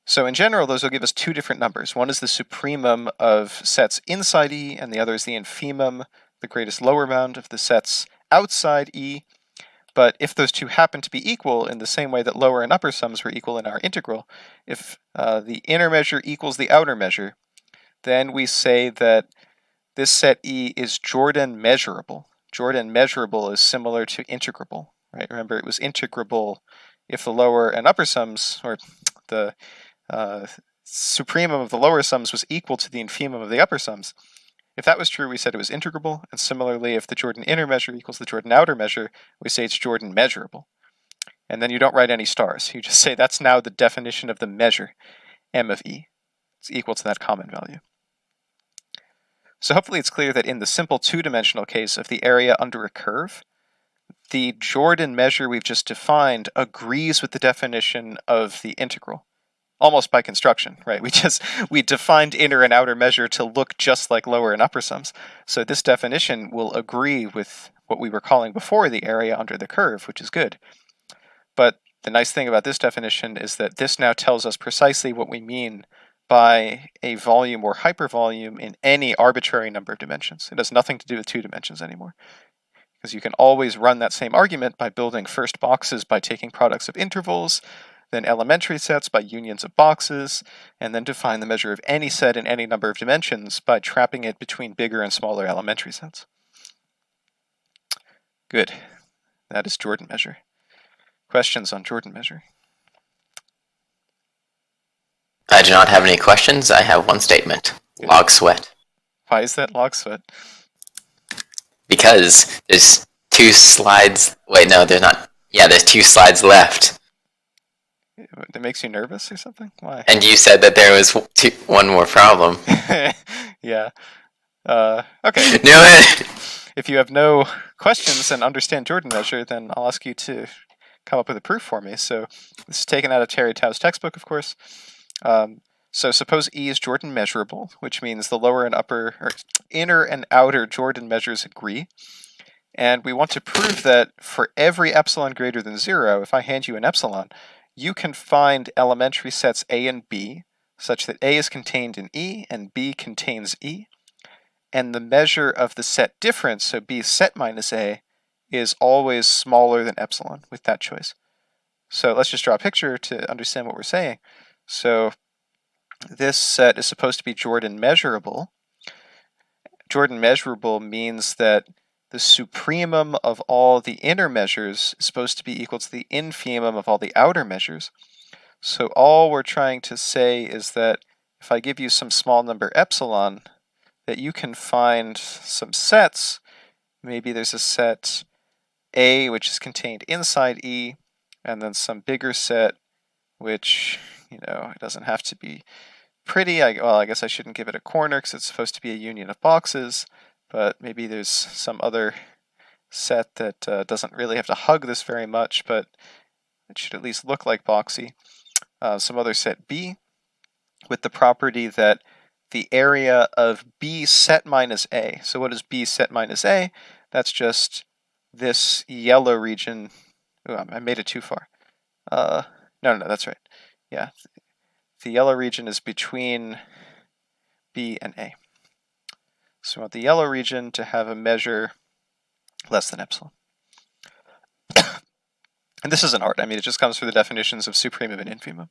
So in general, those will give us two different numbers. One is the supremum of sets inside E, and the other is the infimum, the greatest lower bound of the sets outside E. But if those two happen to be equal in the same way that lower and upper sums were equal in our integral, if the inner measure equals the outer measure, then we say that this set E is Jordan measurable. Jordan measurable is similar to integrable, right? Remember, it was integrable if the lower and upper sums, or the supremum of the lower sums was equal to the infimum of the upper sums. If that was true, we said it was integrable, and similarly, if the Jordan inner measure equals the Jordan outer measure, we say it's Jordan measurable. And then you don't write any stars. You just say that's now the definition of the measure, M of E. It's equal to that common value. So hopefully it's clear that in the simple two-dimensional case of the area under a curve, the Jordan measure we've just defined agrees with the definition of the integral. Almost by construction, right? We defined inner and outer measure to look just like lower and upper sums. So this definition will agree with what we were calling before the area under the curve, which is good. But the nice thing about this definition is that this now tells us precisely what we mean by a volume or hypervolume in any arbitrary number of dimensions. It has nothing to do with two dimensions anymore, because you can always run that same argument by building first boxes by taking products of intervals, then elementary sets by unions of boxes, and then define the measure of any set in any number of dimensions by trapping it between bigger and smaller elementary sets. Good. That is Jordan measure. Questions on Jordan measure? I do not have any questions. I have one statement. Good. Log sweat. Why is that log sweat? Because there's two slides. Wait, no, there's not. Yeah, there's two slides left. That makes you nervous or something? Why? And you said that there was one more problem. Yeah. Okay. No. If you have no questions and understand Jordan measure, then I'll ask you to come up with a proof for me. So this is taken out of Terry Tao's textbook, of course. So suppose E is Jordan measurable, which means the lower and upper, or inner and outer Jordan measures agree. And we want to prove that for every epsilon greater than 0, if I hand you an epsilon, you can find elementary sets A and B, such that A is contained in E and B contains E, and the measure of the set difference, so B set minus A, is always smaller than epsilon with that choice. So let's just draw a picture to understand what we're saying. So this set is supposed to be Jordan measurable. Jordan measurable means that the supremum of all the inner measures is supposed to be equal to the infimum of all the outer measures. So all we're trying to say is that if I give you some small number epsilon, that you can find some sets. Maybe there's a set A which is contained inside E, and then some bigger set which, it doesn't have to be pretty. I guess I shouldn't give it a corner because it's supposed to be a union of boxes, but maybe there's some other set that doesn't really have to hug this very much, but it should at least look like boxy. Some other set B with the property that the area of B set minus A. So what is B set minus A? That's just this yellow region. Ooh, I made it too far. No, that's right. Yeah, the yellow region is between B and A. So we want the yellow region to have a measure less than epsilon. And this isn't art. I mean, it just comes through the definitions of supremum and infimum.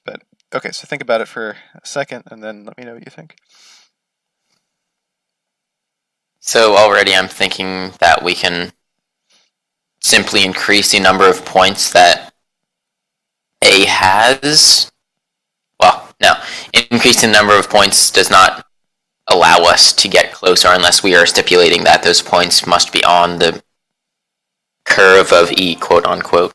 But okay, so think about it for a second, and then let me know what you think. So already I'm thinking that we can simply increase the number of points that A has. Well, no. Increasing the number of points does not allow us to get closer unless we are stipulating that those points must be on the curve of E, quote unquote.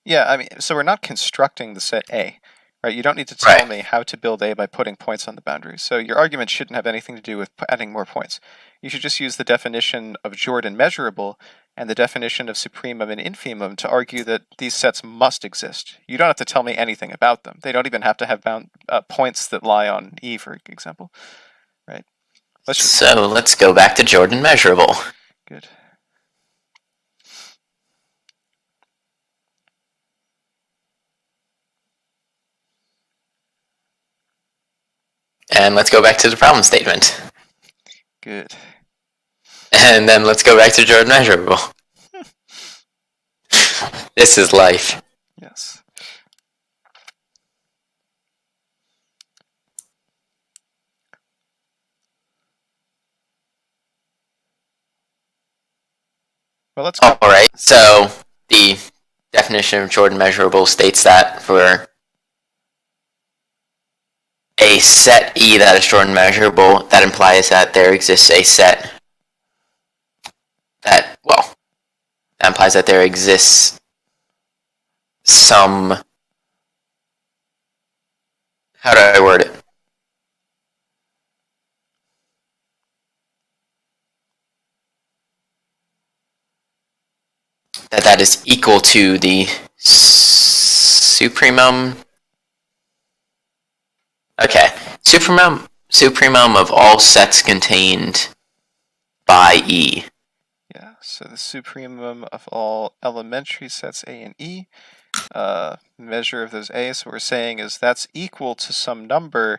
Yeah, I mean, so we're not constructing the set A, right? You don't need to tell me how to build A by putting points on the boundary. So your argument shouldn't have anything to do with adding more points. You should just use the definition of Jordan measurable and the definition of supremum and infimum to argue that these sets must exist. You don't have to tell me anything about them. They don't even have to have points that lie on E, for example, right? So let's go back to Jordan measurable. Good. And let's go back to the problem statement. Good. And then let's go back to Jordan measurable. This is life. Yes. Well, let's go. All right, so the definition of Jordan measurable states that for a set E that is Jordan measurable, that implies that there exists a set that implies that there exists some, how do I word it? That is equal to the supremum. Okay, supremum of all sets contained by E. Yeah, so the supremum of all elementary sets A and E, measure of those A, so what we're saying is that's equal to some number,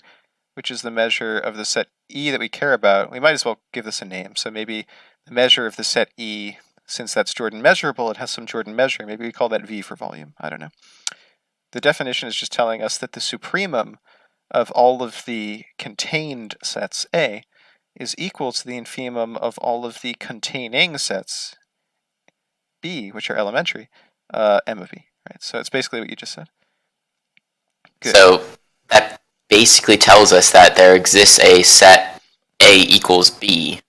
which is the measure of the set E that we care about. We might as well give this a name. So maybe the measure of the set E, since that's Jordan measurable, it has some Jordan measure. Maybe we call that V for volume. I don't know. The definition is just telling us that the supremum of all of the contained sets A is equal to the infimum of all of the containing sets B, which are elementary, M of B. Right. So it's basically what you just said. Good. So that basically tells us that there exists a set A equals B.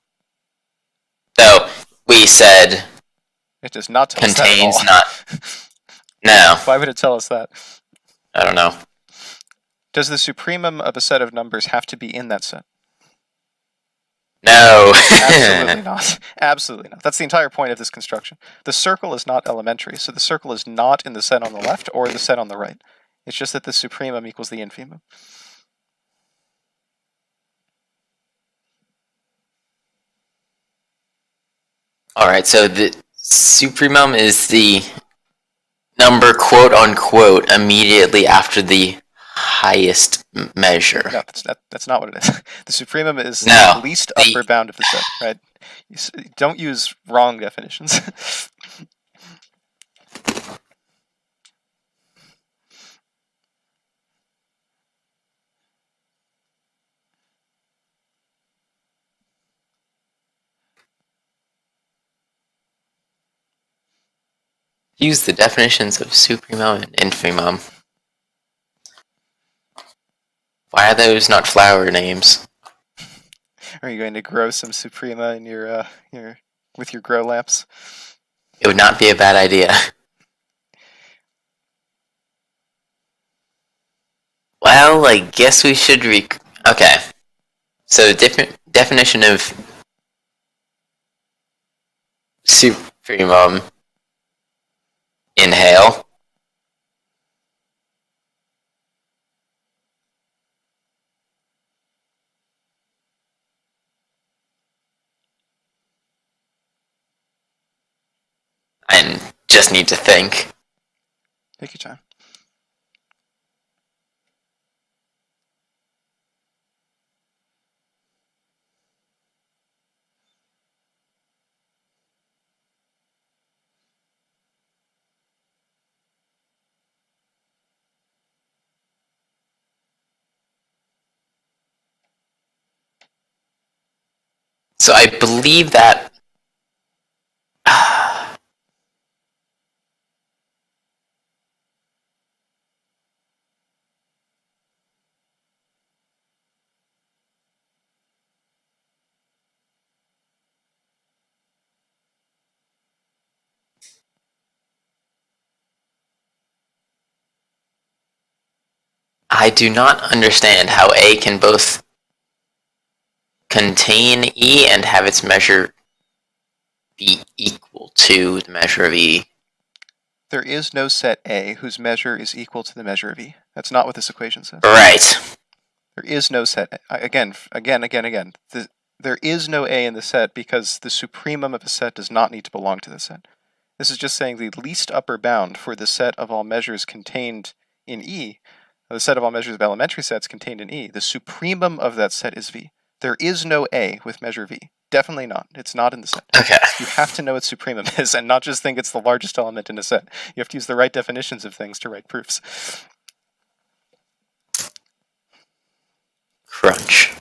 So we said it does not tell contains us that at all. No. Why would it tell us that? I don't know. Does the supremum of a set of numbers have to be in that set? No. Absolutely not. Absolutely not. That's the entire point of this construction. The circle is not elementary, so the circle is not in the set on the left or the set on the right. It's just that the supremum equals the infimum. Alright, so the supremum is the number quote unquote immediately after the highest measure. No, that's not what it is. The supremum is the least upper bound of the set, right? Don't use wrong definitions. Use the definitions of supremum and infimum. Why are those not flower names? Are you going to grow some Suprema in your with your grow lamps? It would not be a bad idea. Well, I guess we should okay. So definition of supremum. Inhale. I just need to think. Take your time. So I believe that I do not understand how A can both contain E and have its measure be equal to the measure of E. There is no set A whose measure is equal to the measure of E. That's not what this equation says. Right. There is no set. Again. There is no A in the set because the supremum of a set does not need to belong to the set. This is just saying the least upper bound for the set of all measures contained in E, the set of all measures of elementary sets contained in E, the supremum of that set is V. There is no A with measure V. Definitely not. It's not in the set. Okay. You have to know what supremum is and not just think it's the largest element in a set. You have to use the right definitions of things to write proofs. Crunch.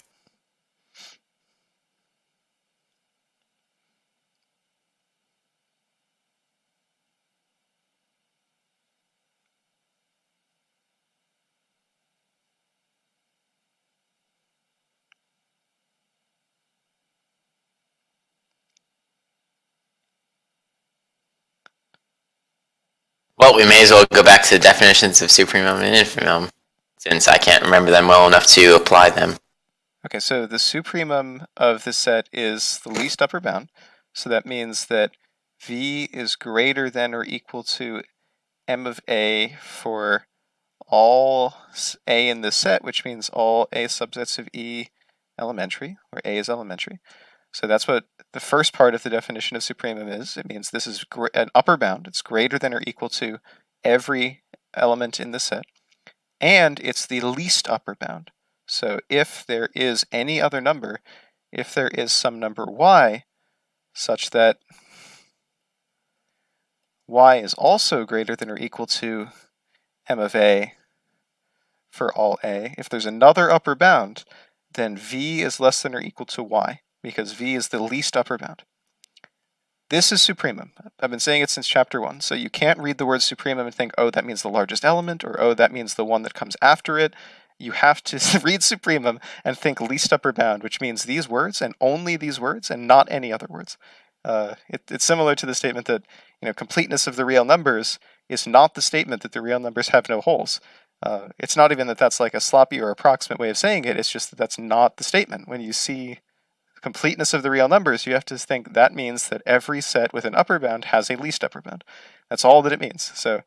Well, we may as well go back to the definitions of supremum and infimum, since I can't remember them well enough to apply them. Okay, so the supremum of the set is the least upper bound. So that means that V is greater than or equal to M of A for all A in the set, which means all A subsets of E elementary, where A is elementary. So that's what the first part of the definition of supremum is. It means this is an upper bound. It's greater than or equal to every element in the set. And it's the least upper bound. So if there is any other number, if there is some number y such that y is also greater than or equal to M of A for all A, if there's another upper bound, then V is less than or equal to y, because V is the least upper bound. This is supremum. I've been saying it since chapter 1, so you can't read the word supremum and think, oh, that means the largest element, or oh, that means the one that comes after it. You have to read supremum and think least upper bound, which means these words and only these words and not any other words. It's similar to the statement that completeness of the real numbers is not the statement that the real numbers have no holes. It's not even that that's like a sloppy or approximate way of saying it. It's just that that's not the statement. When you see completeness of the real numbers, you have to think that means that every set with an upper bound has a least upper bound. That's all that it means. So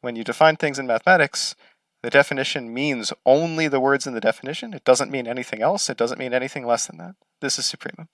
when you define things in mathematics, the definition means only the words in the definition. It doesn't mean anything else. It doesn't mean anything less than that. This is supremum.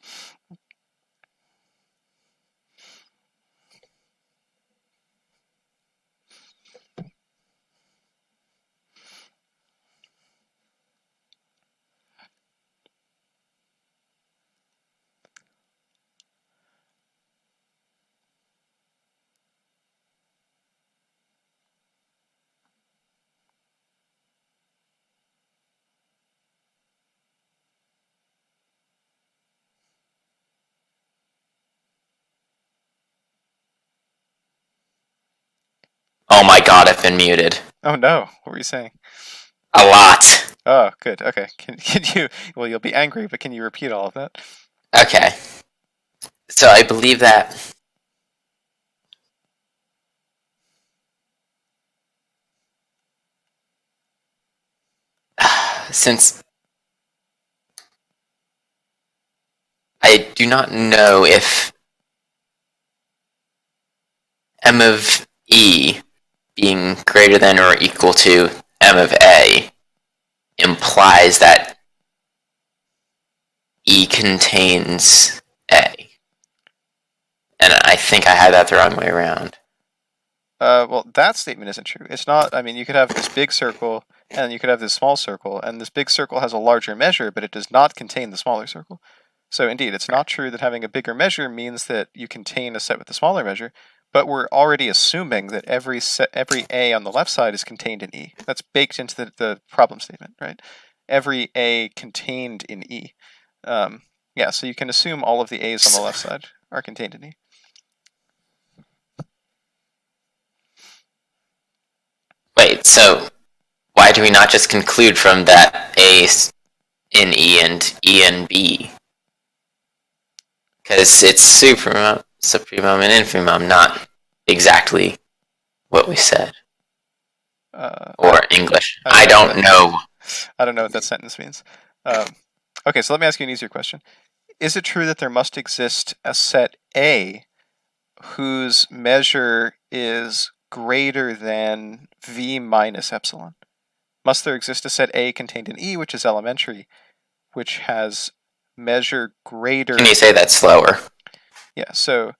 Oh my god, I've been muted. Oh no, what were you saying? A lot. Oh, good. Okay. Can you? Well, you'll be angry, but can you repeat all of that? Okay. So I believe that since I do not know if m of e being greater than or equal to m of a implies that e contains a. And I think I had that the wrong way around. Well, that statement isn't true. It's not. I mean, you could have this big circle, and you could have this small circle, and this big circle has a larger measure, but it does not contain the smaller circle. So, indeed, it's not true that having a bigger measure means that you contain a set with a smaller measure. But we're already assuming that every a on the left side is contained in E. That's baked into the problem statement, right? Every a contained in E. Yeah, so you can assume all of the a's on the left side are contained in E. Wait, so why do we not just conclude from that a in E and E in B? Because it's supremum, and infimum, not exactly what we said. Or English. I don't know. I don't know what that sentence means. Okay, so let me ask you an easier question. Is it true that there must exist a set A whose measure is greater than V minus epsilon? Must there exist a set A contained in E, which is elementary, which has measure greater... Can you say that slower? Yeah, so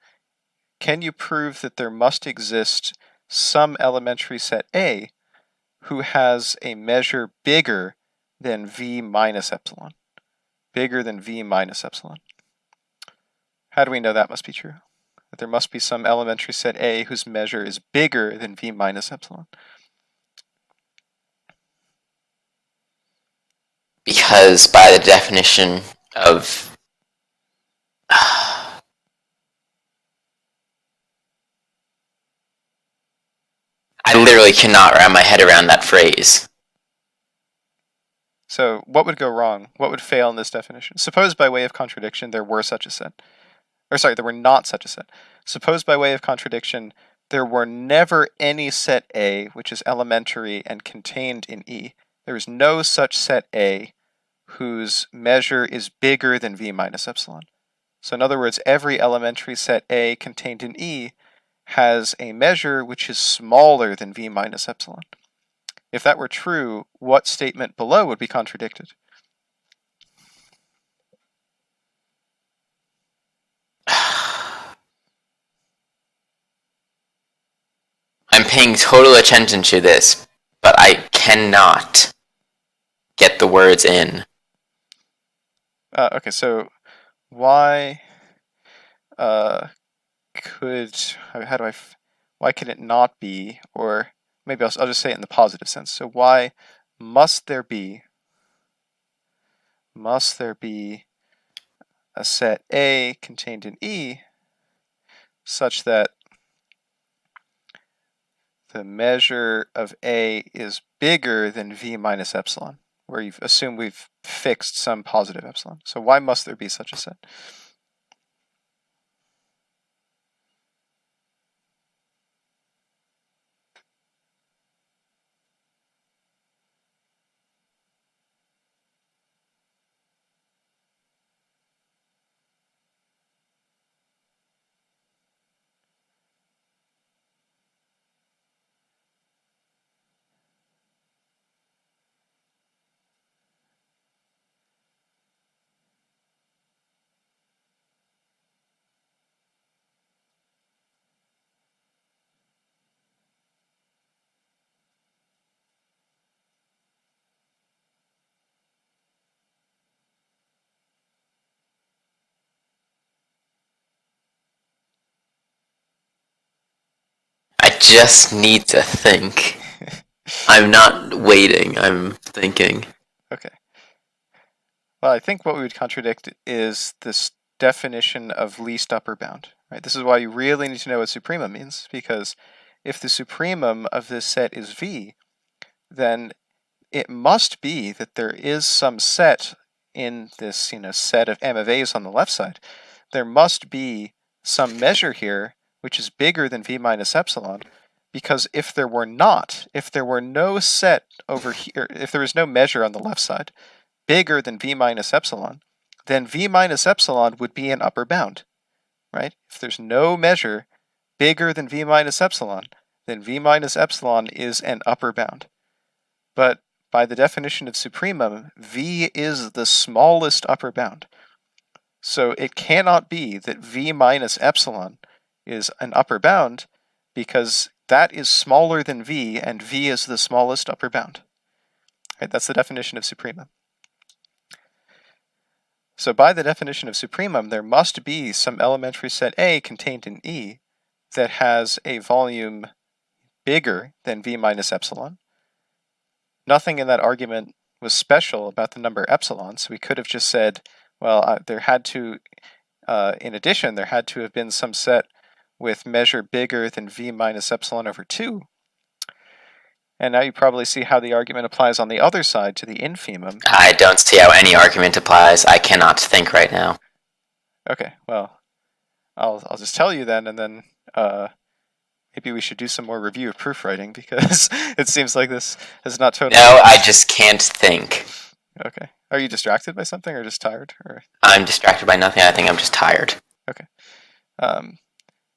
can you prove that there must exist some elementary set A who has a measure bigger than V minus epsilon? Bigger than V minus epsilon. How do we know that must be true? That there must be some elementary set A whose measure is bigger than V minus epsilon. Because by the definition of... I literally cannot wrap my head around that phrase. So what would go wrong? What would fail in this definition? Suppose by way of contradiction there were such a set. Or sorry, there were not such a set. Suppose by way of contradiction there were never any set A which is elementary and contained in E. There is no such set A whose measure is bigger than V minus epsilon. So in other words, every elementary set A contained in E has a measure which is smaller than V minus epsilon. If that were true, what statement below would be contradicted? I'm paying total attention to this, but I cannot get the words in. Okay, so why why can it not be, or maybe I'll just say it in the positive sense. So why must there be a set A contained in E such that the measure of A is bigger than V minus epsilon, where you've assumed we've fixed some positive epsilon. So why must there be such a set? I just need to think. I'm not waiting, I'm thinking. Okay. Well, I think what we would contradict is this definition of least upper bound. Right? This is why you really need to know what suprema means, because if the supremum of this set is V, then it must be that there is some set in this, set of M of A's on the left side. There must be some measure here which is bigger than V minus epsilon, because if there were no set over here, if there was no measure on the left side bigger than V minus epsilon, then V minus epsilon would be an upper bound, right? If there's no measure bigger than V minus epsilon, then V minus epsilon is an upper bound. But by the definition of supremum, V is the smallest upper bound. So it cannot be that V minus epsilon is an upper bound, because that is smaller than V, and V is the smallest upper bound. Right, that's the definition of supremum. So by the definition of supremum, there must be some elementary set A contained in E that has a volume bigger than V minus epsilon. Nothing in that argument was special about the number epsilon, so we could have just said, well, there had to, in addition, there had to have been some set with measure bigger than V minus epsilon over 2. And now you probably see how the argument applies on the other side to the infimum. I don't see how any argument applies. I cannot think right now. Okay, well, I'll just tell you then, and then maybe we should do some more review of proofwriting, because it seems like this is not totally... No, I just can't think. Okay. Are you distracted by something, or just tired? Or... I'm distracted by nothing. I think I'm just tired. Okay.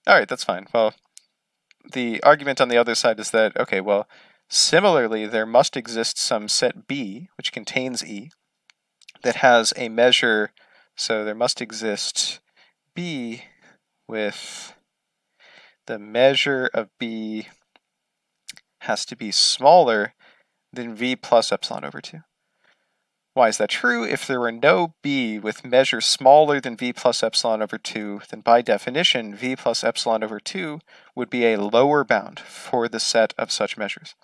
Alright, that's fine. Well, the argument on the other side is that, okay, well, similarly, there must exist some set B, which contains E, that has a measure, so there must exist B with the measure of B has to be smaller than V plus epsilon over 2. Why is that true? If there were no B with measure smaller than V plus epsilon over 2, then by definition, V plus epsilon over 2 would be a lower bound for the set of such measures.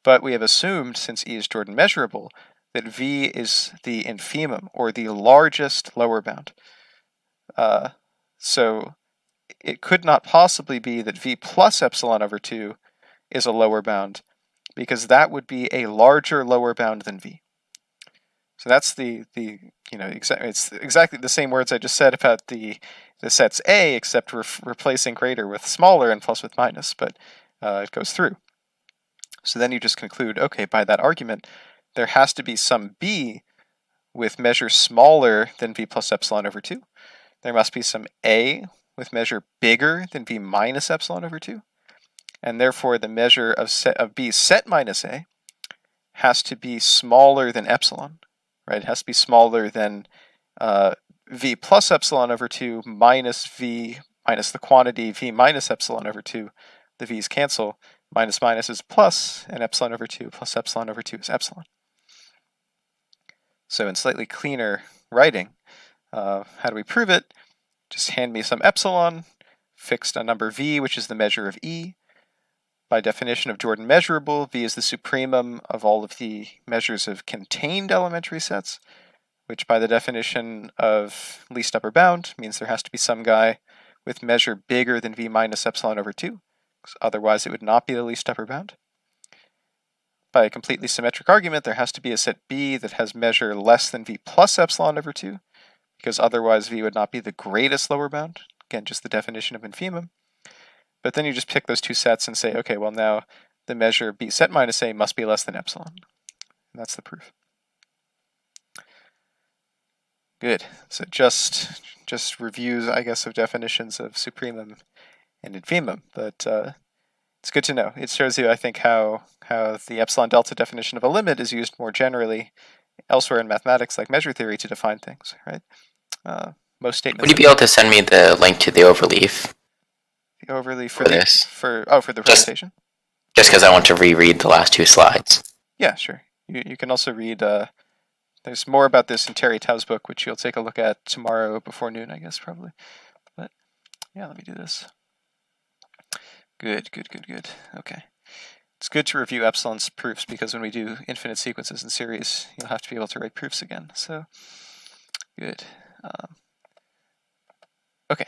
But we have assumed, since E is Jordan measurable, that V is the infimum, or the largest lower bound. So it could not possibly be that V plus epsilon over 2 is a lower bound, because that would be a larger lower bound than V. So that's it's exactly the same words I just said about the sets A, except we're replacing greater with smaller and plus with minus, but it goes through. So then you just conclude, okay, by that argument, there has to be some B with measure smaller than V plus epsilon over 2. There must be some A with measure bigger than V minus epsilon over 2. And therefore, the measure of B set minus A has to be smaller than epsilon. Right? It has to be smaller than V plus epsilon over 2 minus V minus the quantity V minus epsilon over 2. The V's cancel. Minus minus is plus, and epsilon over 2 plus epsilon over 2 is epsilon. So in slightly cleaner writing, how do we prove it? Just hand me some epsilon, fixed a number V, which is the measure of E. By definition of Jordan measurable, V is the supremum of all of the measures of contained elementary sets, which by the definition of least upper bound means there has to be some guy with measure bigger than V minus epsilon over 2. Otherwise, it would not be the least upper bound. By a completely symmetric argument, there has to be a set B that has measure less than V plus epsilon over 2, because otherwise V would not be the greatest lower bound. Again, just the definition of infimum. But then you just pick those two sets and say, okay, well now the measure B set minus A must be less than epsilon. And that's the proof. Good. So just reviews, I guess, of definitions of supremum and infimum, but it's good to know. It shows you, I think, how the epsilon delta definition of a limit is used more generally elsewhere in mathematics, like measure theory, to define things, right? Most statements. Would you be able to send me the link to the overleaf? The overleaf for this? For the presentation? Just because I want to reread the last two slides. Yeah, sure. You can also read. There's more about this in Terry Tao's book, which you'll take a look at tomorrow before noon, I guess, probably. But yeah, let me do this. Good. Okay. It's good to review epsilon's proofs, because when we do infinite sequences in series, you'll have to be able to write proofs again. So, good. Okay.